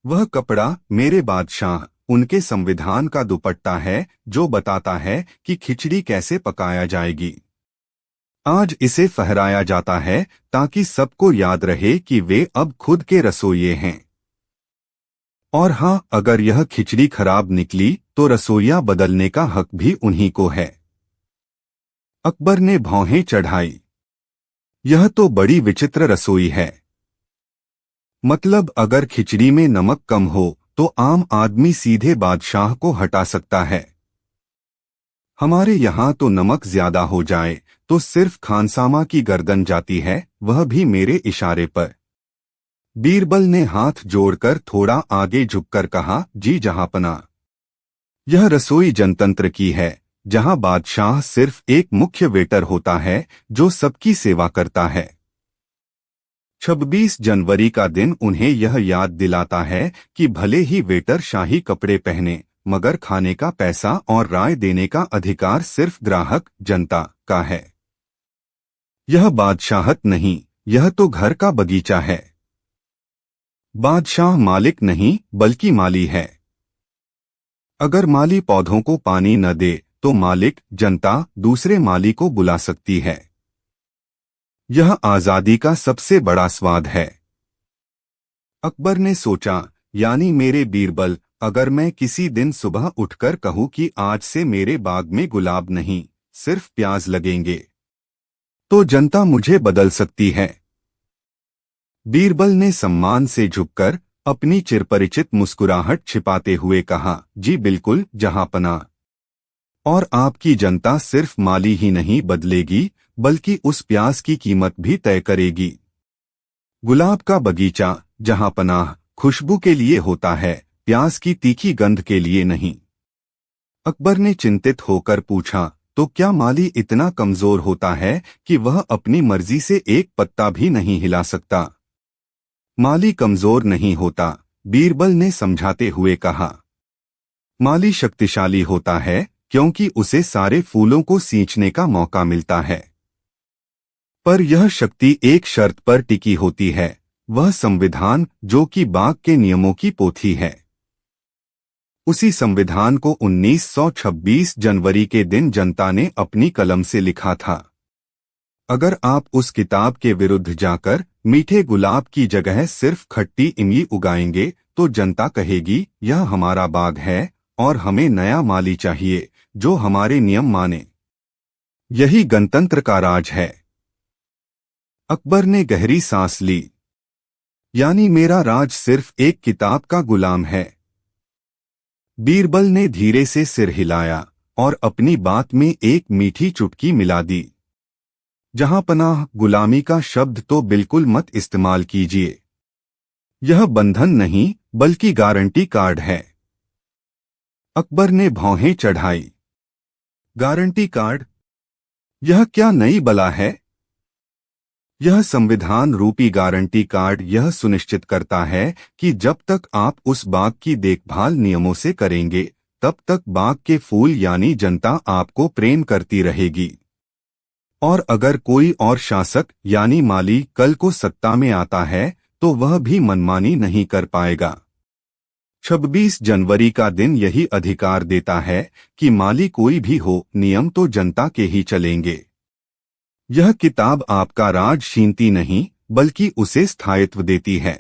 वह कपड़ा, मेरे बादशाह, उनके संविधान का दुपट्टा है, जो बताता है कि खिचड़ी कैसे पकाया जाएगी। आज इसे फहराया जाता है ताकि सबको याद रहे कि वे अब खुद के रसोइये हैं। और हाँ, अगर यह खिचड़ी खराब निकली तो रसोइया बदलने का हक भी उन्हीं को है। अकबर ने भौहें चढ़ाई। यह तो बड़ी विचित्र रसोई है। मतलब अगर खिचड़ी में नमक कम हो तो आम आदमी सीधे बादशाह को हटा सकता है। हमारे यहाँ तो नमक ज्यादा हो जाए तो सिर्फ खानसामा की गर्दन जाती है, वह भी मेरे इशारे पर। बीरबल ने हाथ जोड़कर थोड़ा आगे झुककर कहा, जी जहांपना। यह रसोई जनतंत्र की है, जहां बादशाह सिर्फ एक मुख्य वेटर होता है जो सबकी सेवा करता है। 26 जनवरी का दिन उन्हें यह याद दिलाता है कि भले ही वेटर शाही कपड़े पहने, मगर खाने का पैसा और राय देने का अधिकार सिर्फ ग्राहक, जनता का है। यह बादशाहत नहीं, यह तो घर का बगीचा है। बादशाह मालिक नहीं बल्कि माली है। अगर माली पौधों को पानी न दे तो मालिक, जनता, दूसरे माली को बुला सकती है। यह आजादी का सबसे बड़ा स्वाद है। अकबर ने सोचा, यानी मेरे बीरबल, अगर मैं किसी दिन सुबह उठकर कहूं कि आज से मेरे बाग में गुलाब नहीं, सिर्फ प्याज लगेंगे, तो जनता मुझे बदल सकती है। बीरबल ने सम्मान से झुककर अपनी चिरपरिचित मुस्कुराहट छिपाते हुए कहा, जी बिल्कुल जहांपनाह। और आपकी जनता सिर्फ माली ही नहीं बदलेगी, बल्कि उस प्याज की कीमत भी तय करेगी। गुलाब का बगीचा जहांपनाह खुशबू के लिए होता है, प्याज की तीखी गंध के लिए नहीं। अकबर ने चिंतित होकर पूछा, तो क्या माली इतना कमजोर होता है कि वह अपनी मर्जी से एक पत्ता भी नहीं हिला सकता? माली कमजोर नहीं होता, बीरबल ने समझाते हुए कहा। माली शक्तिशाली होता है क्योंकि उसे सारे फूलों को सींचने का मौका मिलता है। पर यह शक्ति एक शर्त पर टिकी होती है, वह संविधान जो कि बाग के नियमों की पोथी है। उसी संविधान को 1926 जनवरी के दिन जनता ने अपनी कलम से लिखा था। अगर आप उस किताब के विरुद्ध जाकर मीठे गुलाब की जगह सिर्फ खट्टी इमली उगाएंगे तो जनता कहेगी, यह हमारा बाग है और हमें नया माली चाहिए जो हमारे नियम माने। यही गणतंत्र का राज है। अकबर ने गहरी सांस ली। यानी मेरा राज सिर्फ एक किताब का गुलाम है। बीरबल ने धीरे से सिर हिलाया और अपनी बात में एक मीठी चुटकी मिला दी। जहांपनाह, गुलामी का शब्द तो बिल्कुल मत इस्तेमाल कीजिए। यह बंधन नहीं बल्कि गारंटी कार्ड है। अकबर ने भौहें चढ़ाई। Guarantee card? यह क्या नई बला है? यह संविधान रूपी गारंटी कार्ड यह सुनिश्चित करता है कि जब तक आप उस बाग की देखभाल नियमों से करेंगे, तब तक बाग के फूल यानी जनता आपको प्रेम करती रहेगी। और अगर कोई और शासक यानी माली कल को सत्ता में आता है तो वह भी मनमानी नहीं कर पाएगा। 26 जनवरी का दिन यही अधिकार देता है कि माली कोई भी हो, नियम तो जनता के ही चलेंगे। यह किताब आपका राज छीनती नहीं बल्कि उसे स्थायित्व देती है।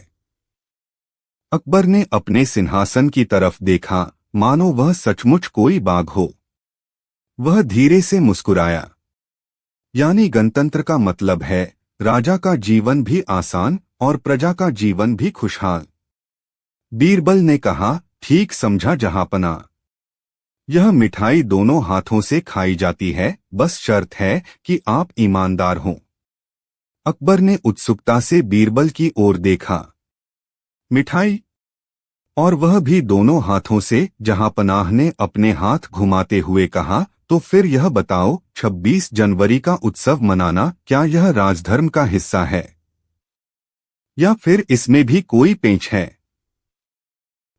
अकबर ने अपने सिंहासन की तरफ देखा, मानो वह सचमुच कोई बाग हो। वह धीरे से मुस्कुराया। यानी गणतंत्र का मतलब है राजा का जीवन भी आसान और प्रजा का जीवन भी खुशहाल। बीरबल ने कहा, ठीक समझा जहांपनाह। यह मिठाई दोनों हाथों से खाई जाती है, बस शर्त है कि आप ईमानदार हों। अकबर ने उत्सुकता से बीरबल की ओर देखा। मिठाई? और वह भी दोनों हाथों से? जहांपनाह ने अपने हाथ घुमाते हुए कहा, तो फिर यह बताओ, 26 जनवरी का उत्सव मनाना क्या यह राजधर्म का हिस्सा है या फिर इसमें भी कोई पेंच है?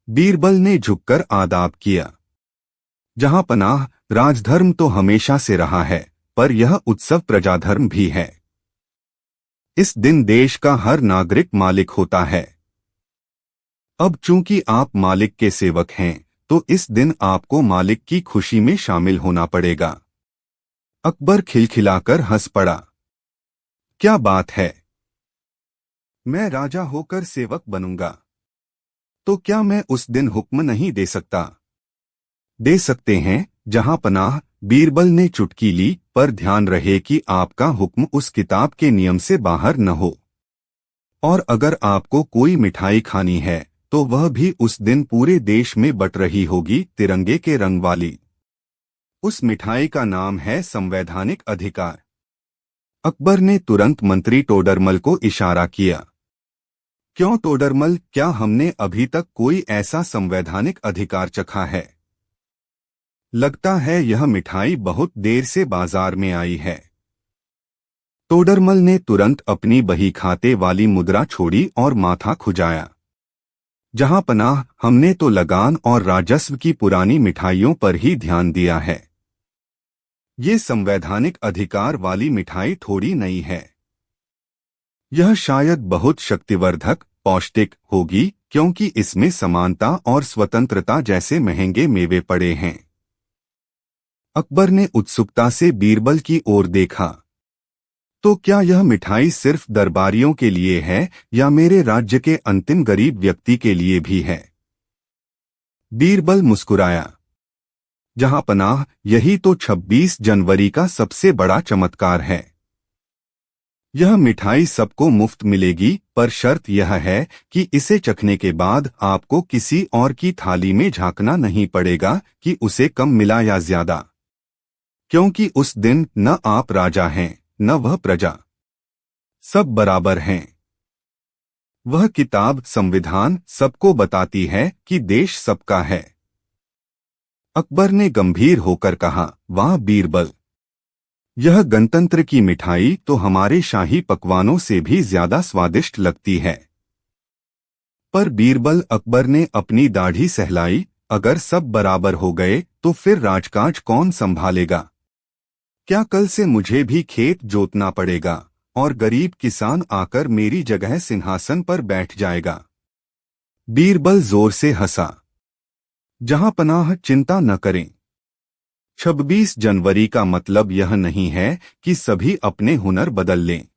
बीरबल ने झुककर आदाब किया। जहांपनाह, राजधर्म तो हमेशा से रहा है, पर यह उत्सव प्रजाधर्म भी है। इस दिन देश का हर नागरिक मालिक होता है। अब चूंकि आप मालिक के सेवक हैं, तो इस दिन आपको मालिक की खुशी में शामिल होना पड़ेगा। अकबर खिलखिलाकर हंस पड़ा। क्या बात है? मैं राजा होकर सेवक बनूंगा, तो क्या मैं उस दिन हुक्म नहीं दे सकता? दे सकते हैं जहांपनाह, बीरबल ने चुटकी ली, पर ध्यान रहे कि आपका हुक्म उस किताब के नियम से बाहर न हो। और अगर आपको कोई मिठाई खानी है तो वह भी उस दिन पूरे देश में बट रही होगी, तिरंगे के रंग वाली। उस मिठाई का नाम है संवैधानिक अधिकार। अकबर ने तुरंत मंत्री टोडरमल को इशारा किया। क्यों टोडरमल, क्या हमने अभी तक कोई ऐसा संवैधानिक अधिकार चखा है? लगता है यह मिठाई बहुत देर से बाजार में आई है। टोडरमल ने तुरंत अपनी बही खाते वाली मुद्रा छोड़ी और माथा खुजाया। जहांपनाह, हमने तो लगान और राजस्व की पुरानी मिठाइयों पर ही ध्यान दिया है। ये संवैधानिक अधिकार वाली मिठाई थोड़ी नई है। यह शायद बहुत शक्तिवर्धक, पौष्टिक होगी, क्योंकि इसमें समानता और स्वतंत्रता जैसे महंगे मेवे पड़े हैं। अकबर ने उत्सुकता से बीरबल की ओर देखा। तो क्या यह मिठाई सिर्फ दरबारियों के लिए है या मेरे राज्य के अंतिम गरीब व्यक्ति के लिए भी है? बीरबल मुस्कुराया। जहां पनाह, यही तो 26 जनवरी का सबसे बड़ा चमत्कार है। यह मिठाई सबको मुफ्त मिलेगी, पर शर्त यह है कि इसे चखने के बाद आपको किसी और की थाली में झांकना नहीं पड़ेगा कि उसे कम मिला या ज्यादा, क्योंकि उस दिन न आप राजा हैं न वह प्रजा, सब बराबर हैं। वह किताब संविधान सबको बताती है कि देश सबका है। अकबर ने गंभीर होकर कहा, वाह बीरबल, यह गणतंत्र की मिठाई तो हमारे शाही पकवानों से भी ज्यादा स्वादिष्ट लगती है। पर बीरबल, अकबर ने अपनी दाढ़ी सहलाई, अगर सब बराबर हो गए तो फिर राजकाज कौन संभालेगा? क्या कल से मुझे भी खेत जोतना पड़ेगा और गरीब किसान आकर मेरी जगह सिंहासन पर बैठ जाएगा? बीरबल जोर से हंसा। जहां पनाह, चिंता न करें। 26 जनवरी का मतलब यह नहीं है कि सभी अपने हुनर बदल लें।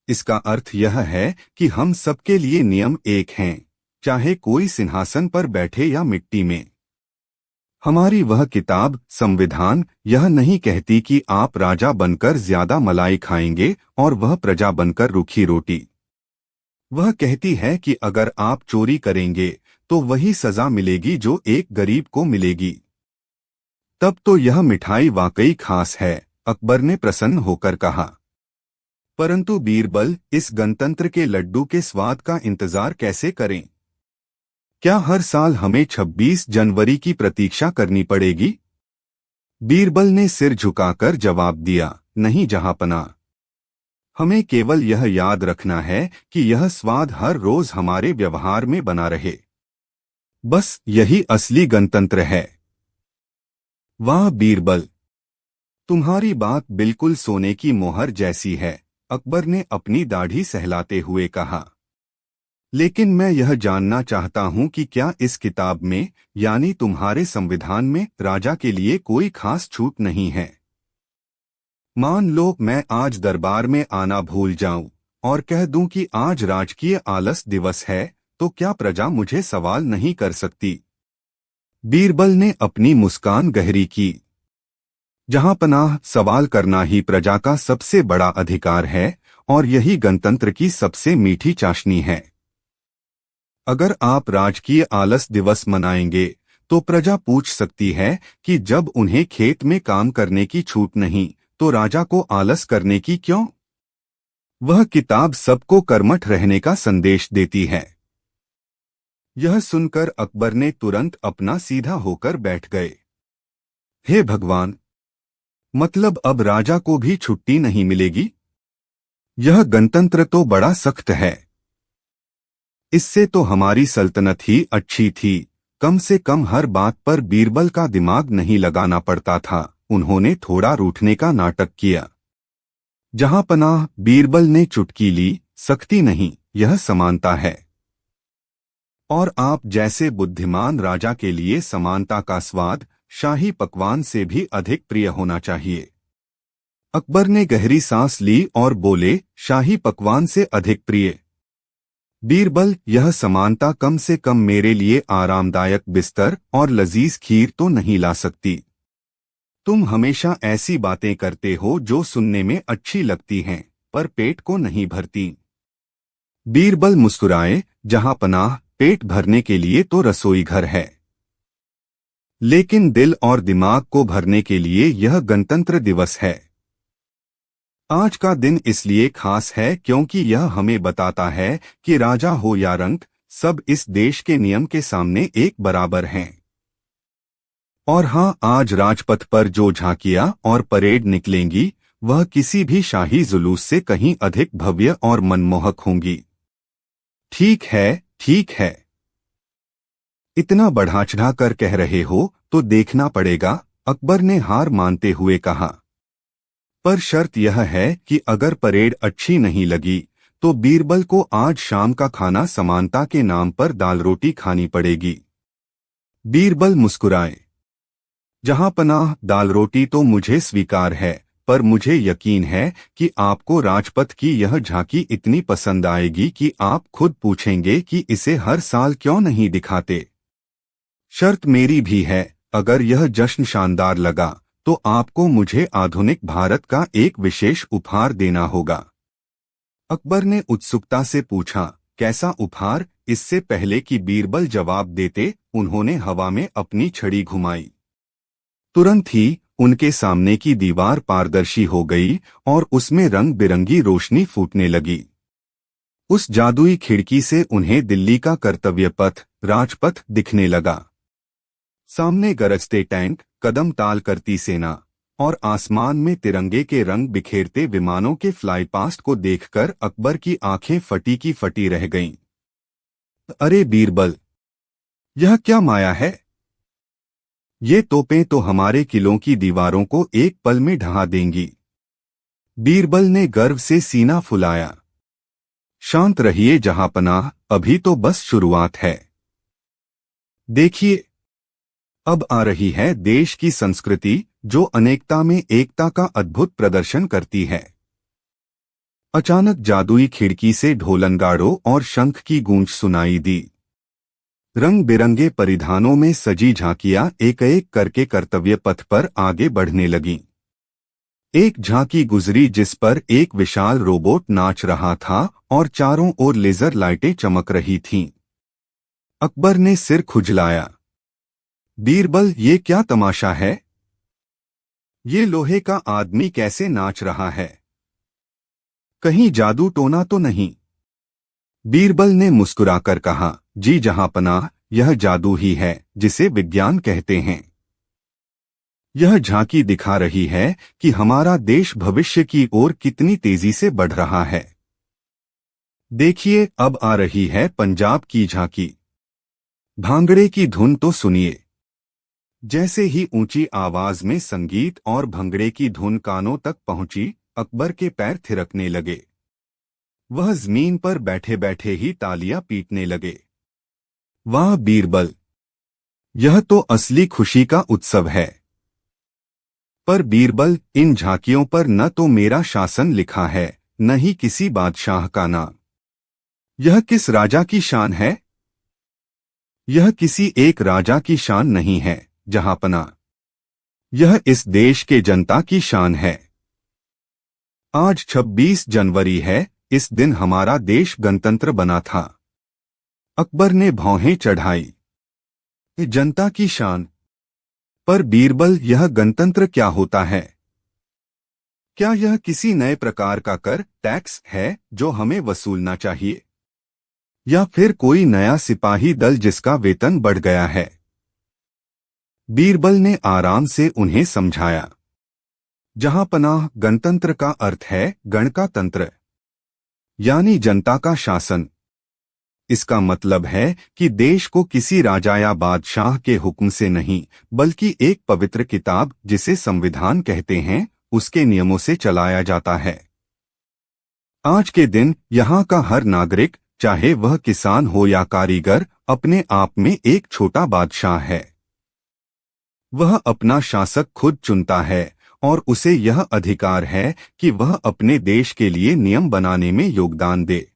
इसका अर्थ यह है कि हम सबके लिए नियम एक हैं, चाहे कोई सिंहासन पर बैठे या मिट्टी में। हमारी वह किताब संविधान यह नहीं कहती कि आप राजा बनकर ज्यादा मलाई खाएंगे और वह प्रजा बनकर रूखी रोटी। वह कहती है कि अगर आप चोरी करेंगे तो वही सजा मिलेगी जो एक गरीब को मिलेगी। तब तो यह मिठाई वाकई खास है, अकबर ने प्रसन्न होकर कहा। परंतु बीरबल, इस गणतंत्र के लड्डू के स्वाद का इंतजार कैसे करें? क्या हर साल हमें 26 जनवरी की प्रतीक्षा करनी पड़ेगी? बीरबल ने सिर झुकाकर जवाब दिया, नहीं जहांपना। हमें केवल यह याद रखना है कि यह स्वाद हर रोज हमारे व्यवहार में बना रहे। बस यही असली गणतंत्र है। वाह बीरबल, तुम्हारी बात बिल्कुल सोने की मोहर जैसी है, अकबर ने अपनी दाढ़ी सहलाते हुए कहा। लेकिन मैं यह जानना चाहता हूं कि क्या इस किताब में, यानी तुम्हारे संविधान में, राजा के लिए कोई खास छूट नहीं है? मान लो मैं आज दरबार में आना भूल जाऊं और कह दूं कि आज राजकीय आलस दिवस है, तो क्या प्रजा मुझे सवाल नहीं कर सकती? बीरबल ने अपनी मुस्कान गहरी की। जहां पनाह, सवाल करना ही प्रजा का सबसे बड़ा अधिकार है और यही गणतंत्र की सबसे मीठी चाशनी है। अगर आप राजकीय आलस दिवस मनाएंगे तो प्रजा पूछ सकती है कि जब उन्हें खेत में काम करने की छूट नहीं, तो राजा को आलस करने की क्यों? वह किताब सबको कर्मठ रहने का संदेश देती है। यह सुनकर अकबर ने तुरंत अपना सीधा होकर बैठ गए। हे भगवान, मतलब अब राजा को भी छुट्टी नहीं मिलेगी? यह गणतंत्र तो बड़ा सख्त है। इससे तो हमारी सल्तनत ही अच्छी थी, कम से कम हर बात पर बीरबल का दिमाग नहीं लगाना पड़ता था। उन्होंने थोड़ा रूठने का नाटक किया। जहां पनाह, बीरबल ने चुटकी ली, सख्ती नहीं, यह समानता है। और आप जैसे बुद्धिमान राजा के लिए समानता का स्वाद शाही पकवान से भी अधिक प्रिय होना चाहिए। अकबर ने गहरी सांस ली और बोले, शाही पकवान से अधिक प्रिय? बीरबल, यह समानता कम से कम मेरे लिए आरामदायक बिस्तर और लजीज खीर तो नहीं ला सकती। तुम हमेशा ऐसी बातें करते हो जो सुनने में अच्छी लगती हैं, पर पेट को नहीं भरती। बीरबल मुस्कुराए, जहां पनाह, पेट भरने के लिए तो रसोई घर है, लेकिन दिल और दिमाग को भरने के लिए यह गणतंत्र दिवस है। आज का दिन इसलिए खास है क्योंकि यह हमें बताता है कि राजा हो या रंक, सब इस देश के नियम के सामने एक बराबर हैं। और हाँ, आज राजपथ पर जो झांकियां और परेड निकलेंगी, वह किसी भी शाही जुलूस से कहीं अधिक भव्य और मनमोहक होंगी। ठीक है, ठीक है। इतना बढ़ा चढ़ा कर कह रहे हो तो देखना पड़ेगा, अकबर ने हार मानते हुए कहा। पर शर्त यह है कि अगर परेड अच्छी नहीं लगी तो बीरबल को आज शाम का खाना समानता के नाम पर दाल रोटी खानी पड़ेगी। बीरबल मुस्कुराए। जहां पनाह, दाल रोटी तो मुझे स्वीकार है, पर मुझे यकीन है कि आपको राजपथ की यह झांकी इतनी पसंद आएगी कि आप खुद पूछेंगे कि इसे हर साल क्यों नहीं दिखाते। शर्त मेरी भी है, अगर यह जश्न शानदार लगा तो आपको मुझे आधुनिक भारत का एक विशेष उपहार देना होगा। अकबर ने उत्सुकता से पूछा, कैसा उपहार? इससे पहले कि बीरबल जवाब देते, उन्होंने हवा में अपनी छड़ी घुमाई। तुरंत ही उनके सामने की दीवार पारदर्शी हो गई और उसमें रंग बिरंगी रोशनी फूटने लगी। उस जादुई खिड़की से उन्हें दिल्ली का कर्तव्य पथ, राजपथ दिखने लगा। सामने गरजते टैंक, कदम ताल करती सेना और आसमान में तिरंगे के रंग बिखेरते विमानों के फ्लाई पास्ट को देखकर अकबर की आंखें फटी की फटी रह गईं। अरे बीरबल, यह क्या माया है? ये तोपें तो हमारे किलों की दीवारों को एक पल में ढहा देंगी। बीरबल ने गर्व से सीना फुलाया। शांत रहिए जहांपनाह, अभी तो बस शुरुआत है। देखिए, अब आ रही है देश की संस्कृति, जो अनेकता में एकता का अद्भुत प्रदर्शन करती है। अचानक जादुई खिड़की से ढोलनगाड़ों और शंख की गूंज सुनाई दी। रंग बिरंगे परिधानों में सजी झांकियां एक एक करके कर्तव्य पथ पर आगे बढ़ने लगीं। एक झांकी गुजरी जिस पर एक विशाल रोबोट नाच रहा था और चारों ओर लेजर लाइटें चमक रही थीं। अकबर ने सिर खुजलाया। बीरबल, ये क्या तमाशा है? ये लोहे का आदमी कैसे नाच रहा है? कहीं जादू टोना तो नहीं? बीरबल ने मुस्कुराकर कहा, जी जहांपनाह, यह जादू ही है जिसे विज्ञान कहते हैं। यह झांकी दिखा रही है कि हमारा देश भविष्य की ओर कितनी तेजी से बढ़ रहा है। देखिए, अब आ रही है पंजाब की झांकी। भांगड़े की धुन तो सुनिए। जैसे ही ऊंची आवाज में संगीत और भंगड़े की धुन कानों तक पहुंची, अकबर के पैर थिरकने लगे। वह जमीन पर बैठे बैठे ही तालियां पीटने लगे। वाह बीरबल, यह तो असली खुशी का उत्सव है। पर बीरबल, इन झांकियों पर न तो मेरा शासन लिखा है, न ही किसी बादशाह का नाम। यह किस राजा की शान है? यह किसी एक राजा की शान नहीं है जहांपनाह, यह इस देश के जनता की शान है। आज 26 जनवरी है, इस दिन हमारा देश गणतंत्र बना था। अकबर ने भौहें चढ़ाई। जनता की शान? पर बीरबल, यह गणतंत्र क्या होता है? क्या यह किसी नए प्रकार का कर, टैक्स है जो हमें वसूलना चाहिए? या फिर कोई नया सिपाही दल जिसका वेतन बढ़ गया है? बीरबल ने आराम से उन्हें समझाया। जहांपनाह, गणतंत्र का अर्थ है गण का तंत्र, यानी जनता का शासन। इसका मतलब है कि देश को किसी राजा या बादशाह के हुक्म से नहीं, बल्कि एक पवित्र किताब, जिसे संविधान कहते हैं, उसके नियमों से चलाया जाता है। आज के दिन यहाँ का हर नागरिक, चाहे वह किसान हो या कारीगर, अपने आप में एक छोटा बादशाह है। वह अपना शासक खुद चुनता है और उसे यह अधिकार है कि वह अपने देश के लिए नियम बनाने में योगदान दे।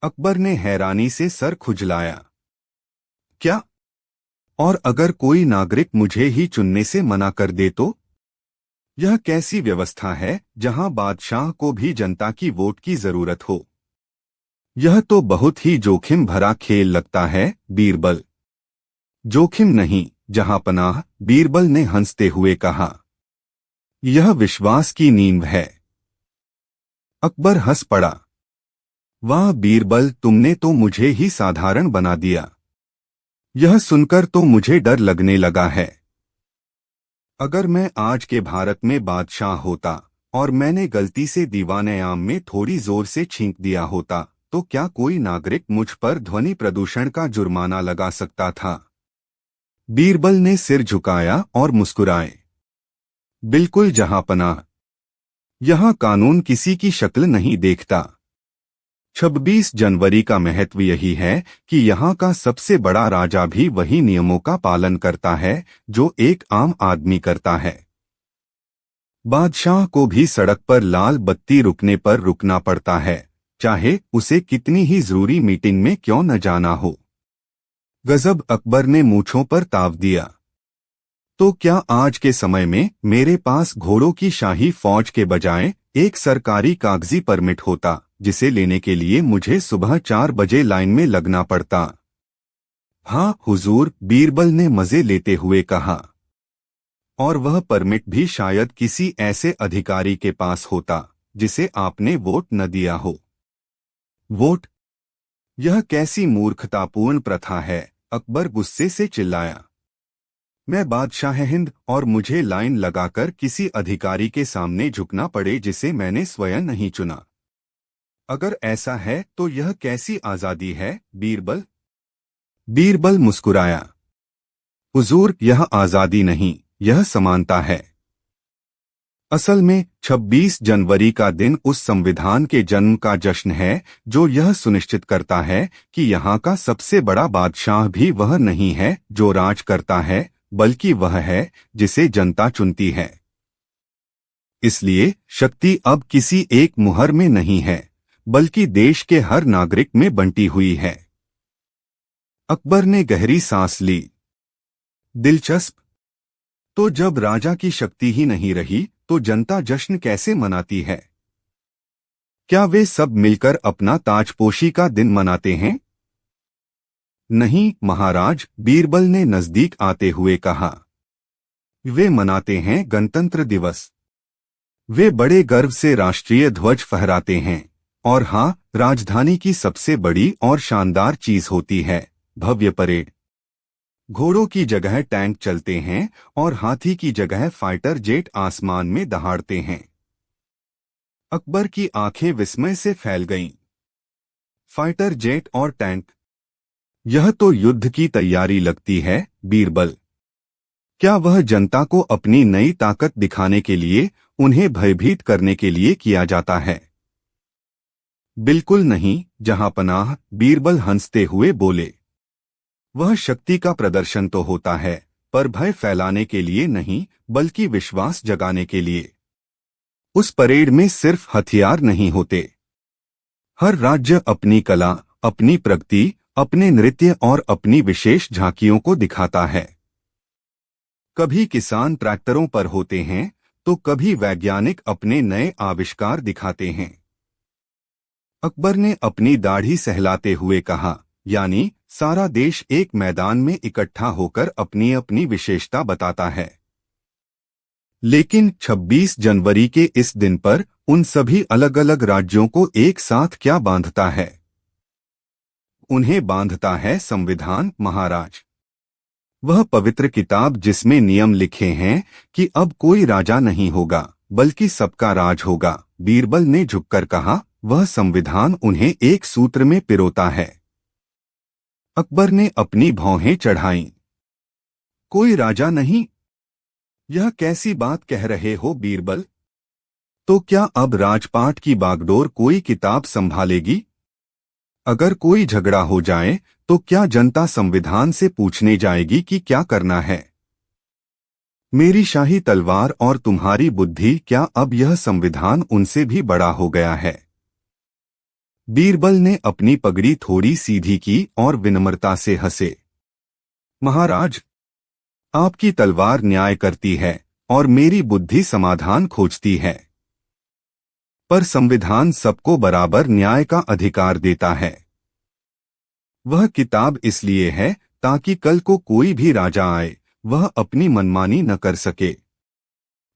अकबर ने हैरानी से सर खुजलाया। क्या? और अगर कोई नागरिक मुझे ही चुनने से मना कर दे तो? यह कैसी व्यवस्था है जहां बादशाह को भी जनता की वोट की जरूरत हो? यह तो बहुत ही जोखिम भरा खेल लगता है बीरबल। जोखिम नहीं जहांपनाह, बीरबल ने हंसते हुए कहा। यह विश्वास की नींव है। अकबर हंस पड़ा। वाह बीरबल, तुमने तो मुझे ही साधारण बना दिया। यह सुनकर तो मुझे डर लगने लगा है। अगर मैं आज के भारत में बादशाह होता और मैंने गलती से दीवाने-आम में थोड़ी जोर से छींक दिया होता, तो क्या कोई नागरिक मुझ पर ध्वनि प्रदूषण का जुर्माना लगा सकता था? बीरबल ने सिर झुकाया और मुस्कुराए। बिल्कुल जहांपनाह, यहाँ कानून किसी की शक्ल नहीं देखता। 26 जनवरी का महत्व यही है कि यहाँ का सबसे बड़ा राजा भी वही नियमों का पालन करता है जो एक आम आदमी करता है। बादशाह को भी सड़क पर लाल बत्ती रुकने पर रुकना पड़ता है, चाहे उसे कितनी ही जरूरी मीटिंग में क्यों न जाना हो। गजब, अकबर ने मूंछों पर ताव दिया। तो क्या आज के समय में मेरे पास घोड़ों की शाही फौज के बजाय एक सरकारी कागजी परमिट होता, जिसे लेने के लिए मुझे सुबह 4 बजे लाइन में लगना पड़ता? हाँ हुजूर, बीरबल ने मजे लेते हुए कहा। और वह परमिट भी शायद किसी ऐसे अधिकारी के पास होता जिसे आपने वोट न दिया हो। वोट? यह कैसी मूर्खतापूर्ण प्रथा है, अकबर गुस्से से चिल्लाया। मैं बादशाह हिंद और मुझे लाइन लगाकर किसी अधिकारी के सामने झुकना पड़े जिसे मैंने स्वयं नहीं चुना। अगर ऐसा है तो यह कैसी आजादी है, बीरबल? बीरबल मुस्कुराया। हुजूर, यह आजादी नहीं, यह समानता है। असल में 26 जनवरी का दिन उस संविधान के जन्म का जश्न है जो यह सुनिश्चित करता है कि यहाँ का सबसे बड़ा बादशाह भी वह नहीं है जो राज करता है, बल्कि वह है जिसे जनता चुनती है। इसलिए शक्ति अब किसी एक मुहर में नहीं है, बल्कि देश के हर नागरिक में बंटी हुई है। अकबर ने गहरी सांस ली। दिलचस्प। तो जब राजा की शक्ति ही नहीं रही तो जनता जश्न कैसे मनाती है? क्या वे सब मिलकर अपना ताजपोशी का दिन मनाते हैं? नहीं महाराज, बीरबल ने नजदीक आते हुए कहा। वे मनाते हैं गणतंत्र दिवस। वे बड़े गर्व से राष्ट्रीय ध्वज फहराते हैं। और हाँ, राजधानी की सबसे बड़ी और शानदार चीज होती है भव्य परेड। घोड़ों की जगह टैंक चलते हैं और हाथी की जगह फाइटर जेट आसमान में दहाड़ते हैं। अकबर की आंखें विस्मय से फैल गईं। फाइटर जेट और टैंक, यह तो युद्ध की तैयारी लगती है, बीरबल। क्या वह जनता को अपनी नई ताकत दिखाने के लिए, उन्हें भयभीत करने के लिए किया जाता है? बिल्कुल नहीं जहांपनाह, बीरबल हंसते हुए बोले। वह शक्ति का प्रदर्शन तो होता है, पर भय फैलाने के लिए नहीं, बल्कि विश्वास जगाने के लिए। उस परेड में सिर्फ हथियार नहीं होते। हर राज्य अपनी कला, अपनी प्रगति, अपने नृत्य और अपनी विशेष झांकियों को दिखाता है। कभी किसान ट्रैक्टरों पर होते हैं, तो कभी वैज्ञानिक अपने नए आविष्कार दिखाते हैं। अकबर ने अपनी दाढ़ी सहलाते हुए कहा, यानी सारा देश एक मैदान में इकट्ठा होकर अपनी अपनी विशेषता बताता है। लेकिन 26 जनवरी के इस दिन पर उन सभी अलग अलग राज्यों को एक साथ क्या बांधता है? उन्हें बांधता है संविधान, महाराज। वह पवित्र किताब जिसमें नियम लिखे हैं कि अब कोई राजा नहीं होगा, बल्कि सबका राज होगा, बीरबल ने झुककर कहा। वह संविधान उन्हें एक सूत्र में पिरोता है। अकबर ने अपनी भौहें चढ़ाईं। कोई राजा नहीं? यह कैसी बात कह रहे हो, बीरबल? तो क्या अब राजपाट की बागडोर कोई किताब संभालेगी? अगर कोई झगड़ा हो जाए तो क्या जनता संविधान से पूछने जाएगी कि क्या करना है? मेरी शाही तलवार और तुम्हारी बुद्धि, क्या अब यह संविधान उनसे भी बड़ा हो गया है? बीरबल ने अपनी पगड़ी थोड़ी सीधी की और विनम्रता से हंसे। महाराज, आपकी तलवार न्याय करती है और मेरी बुद्धि समाधान खोजती है। पर संविधान सबको बराबर न्याय का अधिकार देता है। वह किताब इसलिए है ताकि कल को कोई भी राजा आए, वह अपनी मनमानी न कर सके।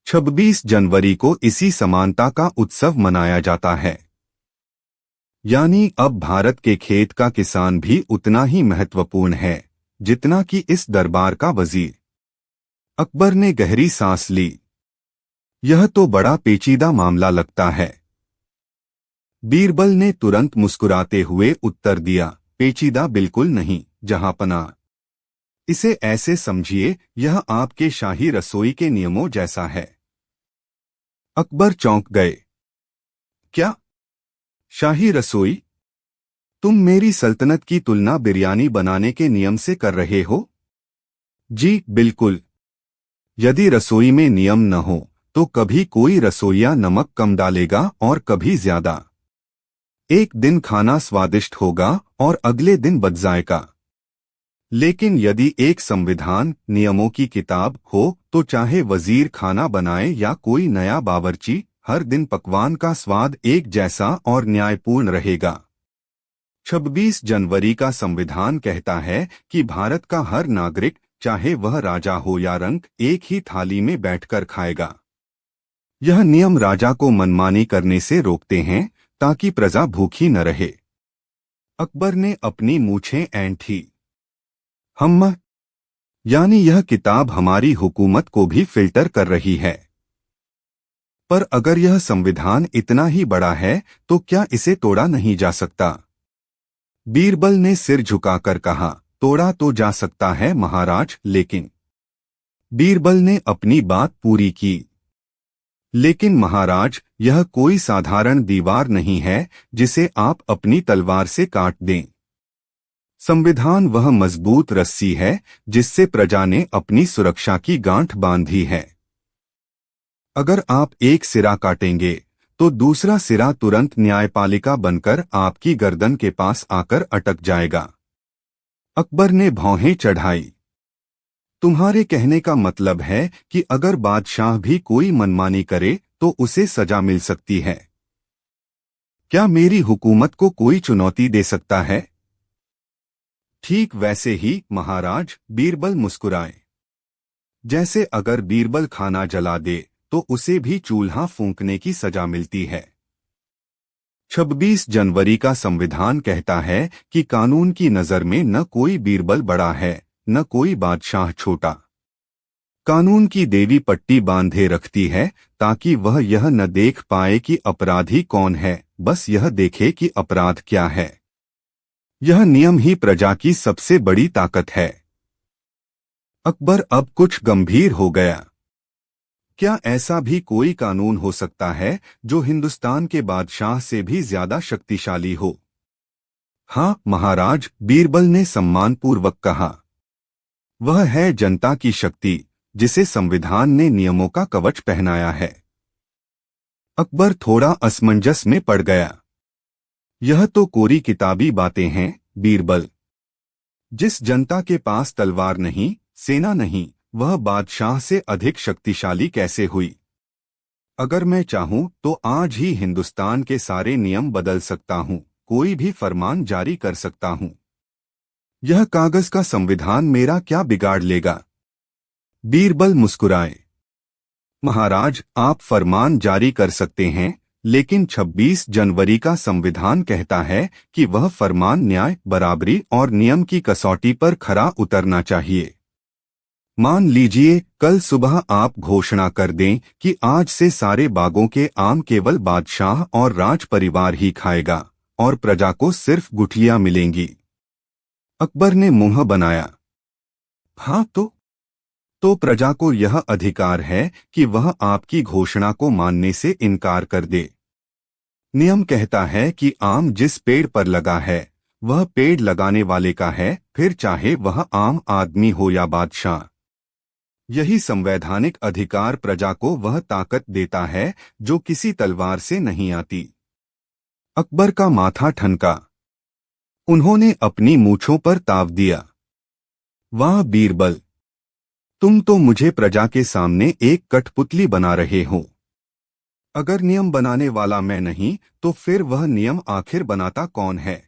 26 जनवरी को इसी समानता का उत्सव मनाया जाता है। यानी अब भारत के खेत का किसान भी उतना ही महत्वपूर्ण है जितना कि इस दरबार का वजीर। अकबर ने गहरी सांस ली। यह तो बड़ा पेचीदा मामला लगता है। बीरबल ने तुरंत मुस्कुराते हुए उत्तर दिया, पेचीदा बिल्कुल नहीं, जहांपनाह। इसे ऐसे समझिए, यह आपके शाही रसोई के नियमों जैसा है। अकबर चौंक गए। क्या? शाही रसोई? तुम मेरी सल्तनत की तुलना बिरयानी बनाने के नियम से कर रहे हो? जी बिल्कुल। यदि रसोई में नियम न हो तो कभी कोई रसोइया नमक कम डालेगा और कभी ज्यादा। एक दिन खाना स्वादिष्ट होगा और अगले दिन बदजायका। लेकिन यदि एक संविधान नियमों की किताब हो तो चाहे वजीर खाना बनाए या कोई नया बावर्ची, हर दिन पकवान का स्वाद एक जैसा और न्यायपूर्ण रहेगा। 26 जनवरी का संविधान कहता है कि भारत का हर नागरिक, चाहे वह राजा हो या रंक, एक ही थाली में बैठकर खाएगा। यह नियम राजा को मनमानी करने से रोकते हैं ताकि प्रजा भूखी न रहे। अकबर ने अपनी मूछें ऐंठी। हम यानी यह किताब हमारी हुकूमत को भी फिल्टर कर रही है। पर अगर यह संविधान इतना ही बड़ा है तो क्या इसे तोड़ा नहीं जा सकता? बीरबल ने सिर झुकाकर कहा, तोड़ा तो जा सकता है महाराज, लेकिन। बीरबल ने अपनी बात पूरी की। लेकिन महाराज, यह कोई साधारण दीवार नहीं है जिसे आप अपनी तलवार से काट दें। संविधान वह मजबूत रस्सी है जिससे प्रजा ने अपनी सुरक्षा की गांठ बांधी है। अगर आप एक सिरा काटेंगे तो दूसरा सिरा तुरंत न्यायपालिका बनकर आपकी गर्दन के पास आकर अटक जाएगा। अकबर ने भौहें चढ़ाई। तुम्हारे कहने का मतलब है कि अगर बादशाह भी कोई मनमानी करे तो उसे सजा मिल सकती है। क्या मेरी हुकूमत को कोई चुनौती दे सकता है? ठीक वैसे ही महाराज, बीरबल मुस्कुराए। जैसे अगर बीरबल खाना जला दे तो उसे भी चूल्हा फूंकने की सजा मिलती है। 26 जनवरी का संविधान कहता है कि कानून की नजर में न कोई बीरबल बड़ा है न कोई बादशाह छोटा। कानून की देवी पट्टी बांधे रखती है ताकि वह यह न देख पाए कि अपराधी कौन है, बस यह देखे कि अपराध क्या है। यह नियम ही प्रजा की सबसे बड़ी ताकत है। अकबर अब कुछ गंभीर हो गया। क्या ऐसा भी कोई कानून हो सकता है जो हिंदुस्तान के बादशाह से भी ज्यादा शक्तिशाली हो? हाँ महाराज, बीरबल ने सम्मानपूर्वक कहा। वह है जनता की शक्ति जिसे संविधान ने नियमों का कवच पहनाया है। अकबर थोड़ा असमंजस में पड़ गया। यह तो कोरी किताबी बातें हैं बीरबल। जिस जनता के पास तलवार नहीं, सेना नहीं, वह बादशाह से अधिक शक्तिशाली कैसे हुई? अगर मैं चाहूं तो आज ही हिंदुस्तान के सारे नियम बदल सकता हूं, कोई भी फरमान जारी कर सकता हूं। यह कागज का संविधान मेरा क्या बिगाड़ लेगा? बीरबल मुस्कुराए। महाराज, आप फरमान जारी कर सकते हैं, लेकिन 26 जनवरी का संविधान कहता है कि वह फरमान न्याय, बराबरी और नियम की कसौटी पर खरा उतरना चाहिए। मान लीजिए कल सुबह आप घोषणा कर दें कि आज से सारे बागों के आम केवल बादशाह और राज परिवार ही खाएगा और प्रजा को सिर्फ गुठलियां मिलेंगी। अकबर ने मुंह बनाया। हाँ तो प्रजा को यह अधिकार है कि वह आपकी घोषणा को मानने से इनकार कर दे। नियम कहता है कि आम जिस पेड़ पर लगा है वह पेड़ लगाने वाले का है, फिर चाहे वह आम आदमी हो या बादशाह। यही संवैधानिक अधिकार प्रजा को वह ताकत देता है जो किसी तलवार से नहीं आती। अकबर का माथा ठनका। उन्होंने अपनी मूंछों पर ताव दिया। वाह बीरबल, तुम तो मुझे प्रजा के सामने एक कठपुतली बना रहे हो। अगर नियम बनाने वाला मैं नहीं तो फिर वह नियम आखिर बनाता कौन है?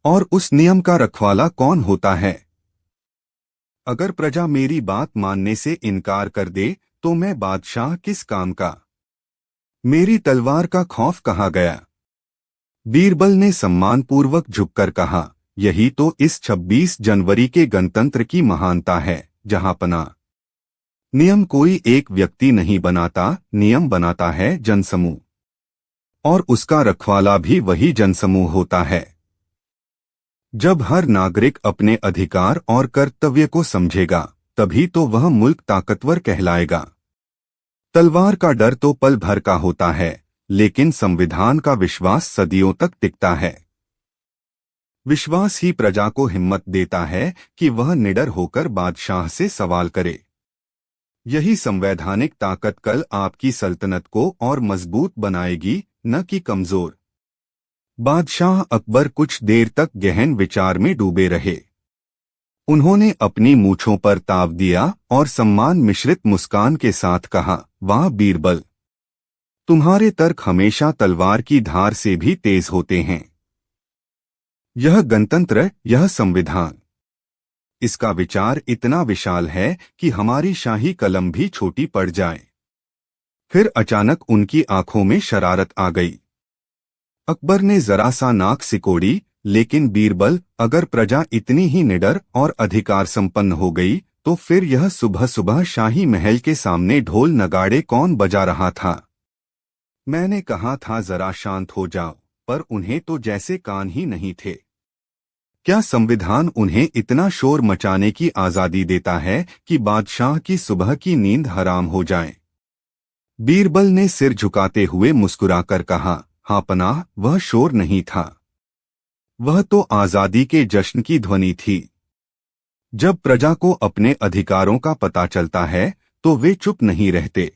और उस नियम का रखवाला कौन होता है? अगर प्रजा मेरी बात मानने से इनकार कर दे तो मैं बादशाह किस काम का? मेरी तलवार का खौफ कहाँ गया? बीरबल ने सम्मानपूर्वक झुककर कहा, यही तो इस 26 जनवरी के गणतंत्र की महानता है, जहांपना। नियम कोई एक व्यक्ति नहीं बनाता, नियम बनाता है जनसमूह। और उसका रखवाला भी वही जनसमूह होता है। जब हर नागरिक अपने अधिकार और कर्तव्य को समझेगा, तभी तो वह मुल्क ताकतवर कहलाएगा। तलवार का डर तो पल भर का होता है, लेकिन संविधान का विश्वास सदियों तक टिकता है। विश्वास ही प्रजा को हिम्मत देता है कि वह निडर होकर बादशाह से सवाल करे। यही संवैधानिक ताकत कल आपकी सल्तनत को और मजबूत बनाएगी, न कि कमजोर। बादशाह अकबर कुछ देर तक गहन विचार में डूबे रहे। उन्होंने अपनी मूंछों पर ताव दिया और सम्मान मिश्रित मुस्कान के साथ कहा, वाह बीरबल, तुम्हारे तर्क हमेशा तलवार की धार से भी तेज होते हैं। यह गणतंत्र, यह संविधान, इसका विचार इतना विशाल है कि हमारी शाही कलम भी छोटी पड़ जाए। फिर अचानक उनकी आंखों में शरारत आ गई। अकबर ने जरा सा नाक सिकोड़ी, लेकिन बीरबल, अगर प्रजा इतनी ही निडर और अधिकार संपन्न हो गई तो फिर यह सुबह सुबह शाही महल के सामने ढोल नगाड़े कौन बजा रहा था? मैंने कहा था जरा शांत हो जाओ, पर उन्हें तो जैसे कान ही नहीं थे। क्या संविधान उन्हें इतना शोर मचाने की आजादी देता है कि बादशाह की सुबह की नींद हराम हो जाए? बीरबल ने सिर झुकाते हुए मुस्कुराकर कहा, हाँ पनाह, वह शोर नहीं था, वह तो आजादी के जश्न की ध्वनि थी। जब प्रजा को अपने अधिकारों का पता चलता है तो वे चुप नहीं रहते,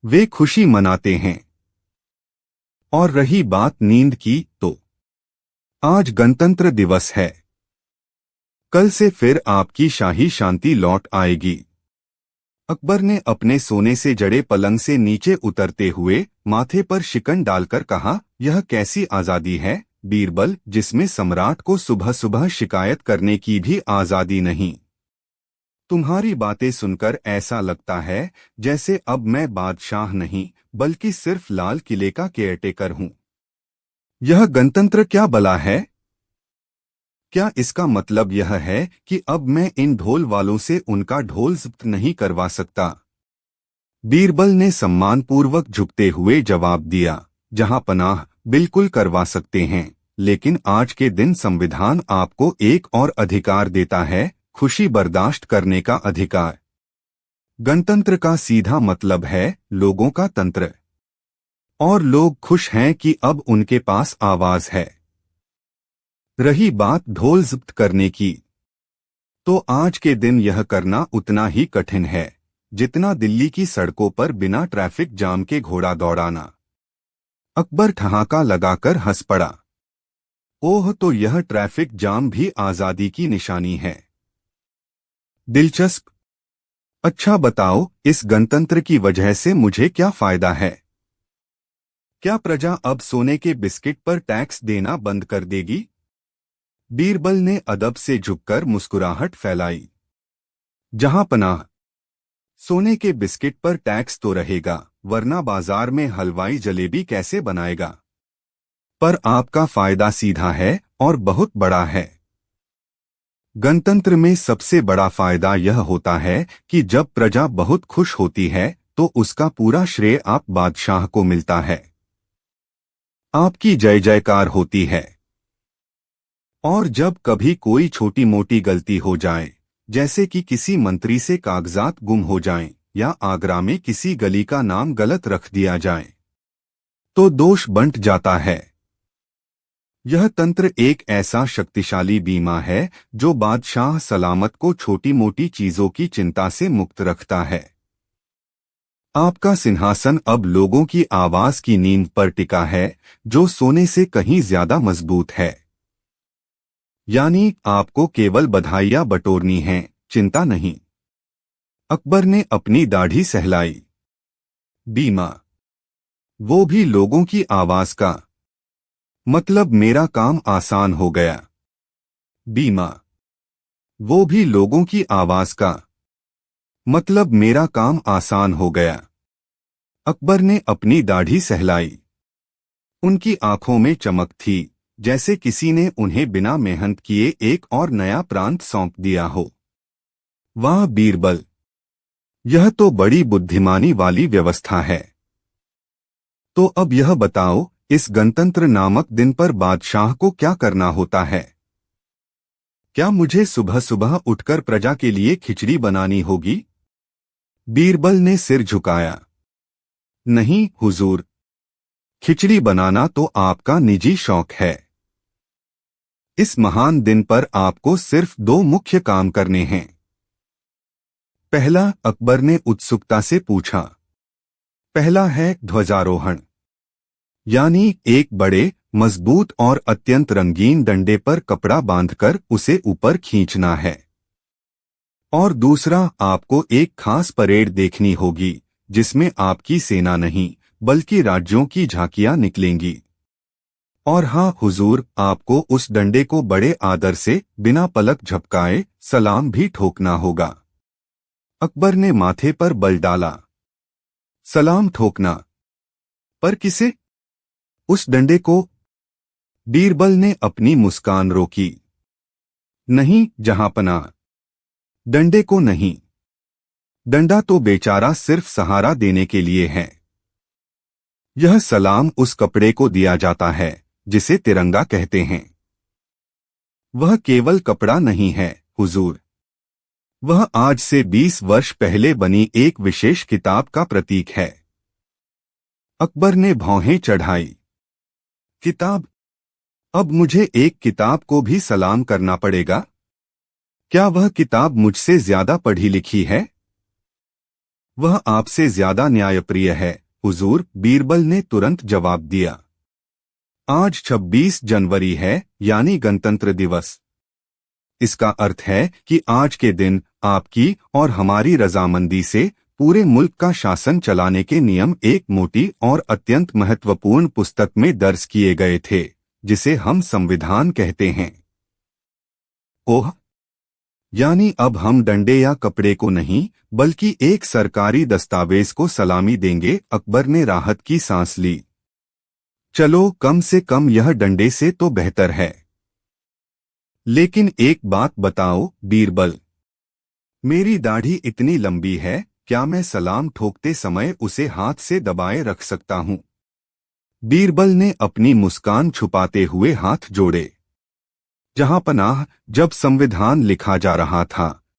वे खुशी मनाते हैं। और रही बात नींद की, तो आज गणतंत्र दिवस है, कल से फिर आपकी शाही शांति लौट आएगी। अकबर ने अपने सोने से जड़े पलंग से नीचे उतरते हुए माथे पर शिकन डालकर कहा, यह कैसी आजादी है बीरबल, जिसमें सम्राट को सुबह सुबह शिकायत करने की भी आजादी नहीं। तुम्हारी बातें सुनकर ऐसा लगता है जैसे अब मैं बादशाह नहीं बल्कि सिर्फ लाल किले का केयरटेकर हूं। यह गणतंत्र क्या भला है? क्या इसका मतलब यह है कि अब मैं इन ढोल वालों से उनका ढोल जब्त नहीं करवा सकता? बीरबल ने सम्मानपूर्वक झुकते हुए जवाब दिया, जहां पनाह, बिल्कुल करवा सकते हैं, लेकिन आज के दिन संविधान आपको एक और अधिकार देता है, खुशी बर्दाश्त करने का अधिकार। गणतंत्र का सीधा मतलब है लोगों का तंत्र, और लोग खुश हैं कि अब उनके पास आवाज है। रही बात ढोल जब्त करने की, तो आज के दिन यह करना उतना ही कठिन है जितना दिल्ली की सड़कों पर बिना ट्रैफिक जाम के घोड़ा दौड़ाना। अकबर ठहाका लगाकर हंस पड़ा। ओह, तो यह ट्रैफिक जाम भी आजादी की निशानी है। दिलचस्प। अच्छा बताओ, इस गणतंत्र की वजह से मुझे क्या फायदा है? क्या प्रजा अब सोने के बिस्किट पर टैक्स देना बंद कर देगी? बीरबल ने अदब से झुककर मुस्कुराहट फैलाई। जहां पनाह, सोने के बिस्किट पर टैक्स तो रहेगा, वरना बाजार में हलवाई जलेबी कैसे बनाएगा? पर आपका फायदा सीधा है और बहुत बड़ा है। गणतंत्र में सबसे बड़ा फायदा यह होता है कि जब प्रजा बहुत खुश होती है तो उसका पूरा श्रेय आप बादशाह को मिलता है। आपकी जय जयकार होती है। और जब कभी कोई छोटी मोटी गलती हो जाए, जैसे कि किसी मंत्री से कागजात गुम हो जाएं या आगरा में किसी गली का नाम गलत रख दिया जाए, तो दोष बंट जाता है। यह तंत्र एक ऐसा शक्तिशाली बीमा है जो बादशाह सलामत को छोटी मोटी चीजों की चिंता से मुक्त रखता है। आपका सिंहासन अब लोगों की आवाज की नींद पर टिका है, जो सोने से कहीं ज्यादा मजबूत है। यानी आपको केवल बधाइयां बटोरनी हैं, चिंता नहीं। अकबर ने अपनी दाढ़ी सहलाई। बीमा, वो भी लोगों की आवाज का, मतलब मेरा काम आसान हो गया। बीमा, वो भी लोगों की आवाज का, मतलब मेरा काम आसान हो गया। अकबर ने अपनी दाढ़ी सहलाई। उनकी आंखों में चमक थी, जैसे किसी ने उन्हें बिना मेहनत किए एक और नया प्रांत सौंप दिया हो। वाह बीरबल, यह तो बड़ी बुद्धिमानी वाली व्यवस्था है। तो अब यह बताओ, इस गणतंत्र नामक दिन पर बादशाह को क्या करना होता है? क्या मुझे सुबह सुबह उठकर प्रजा के लिए खिचड़ी बनानी होगी? बीरबल ने सिर झुकाया। नहीं हुजूर, खिचड़ी बनाना तो आपका निजी शौक है। इस महान दिन पर आपको सिर्फ 2 मुख्य काम करने हैं। पहला, अकबर ने उत्सुकता से पूछा। पहला है ध्वजारोहण, यानी एक बड़े, मजबूत और अत्यंत रंगीन डंडे पर कपड़ा बांधकर उसे ऊपर खींचना है। और दूसरा, आपको एक खास परेड देखनी होगी जिसमें आपकी सेना नहीं बल्कि राज्यों की झांकियां निकलेंगी। और हाँ हुजूर, आपको उस डंडे को बड़े आदर से बिना पलक झपकाए सलाम भी ठोकना होगा। अकबर ने माथे पर बल डाला। सलाम ठोकना? पर किसे? उस डंडे को। बीरबल ने अपनी मुस्कान रोकी। नहीं जहांपनाह, डंडे को नहीं। डंडा तो बेचारा सिर्फ सहारा देने के लिए है। यह सलाम उस कपड़े को दिया जाता है जिसे तिरंगा कहते हैं। वह केवल कपड़ा नहीं है हुजूर, वह आज से 20 वर्ष पहले बनी एक विशेष किताब का प्रतीक है। अकबर ने भौहें चढ़ाई। किताब? अब मुझे एक किताब को भी सलाम करना पड़ेगा? क्या वह किताब मुझसे ज्यादा पढ़ी लिखी है? वह आपसे ज्यादा न्यायप्रिय है हुजूर, बीरबल ने तुरंत जवाब दिया। आज 26 जनवरी है, यानी गणतंत्र दिवस। इसका अर्थ है कि आज के दिन आपकी और हमारी रजामंदी से पूरे मुल्क का शासन चलाने के नियम एक मोटी और अत्यंत महत्वपूर्ण पुस्तक में दर्ज किए गए थे, जिसे हम संविधान कहते हैं। ओह, यानी अब हम डंडे या कपड़े को नहीं बल्कि एक सरकारी दस्तावेज को सलामी देंगे। अकबर ने राहत की सांस ली। चलो, कम से कम यह डंडे से तो बेहतर है। लेकिन एक बात बताओ बीरबल, मेरी दाढ़ी इतनी लंबी है, क्या मैं सलाम ठोकते समय उसे हाथ से दबाए रख सकता हूं? बीरबल ने अपनी मुस्कान छुपाते हुए हाथ जोड़े। जहांपनाह, जब संविधान लिखा जा रहा था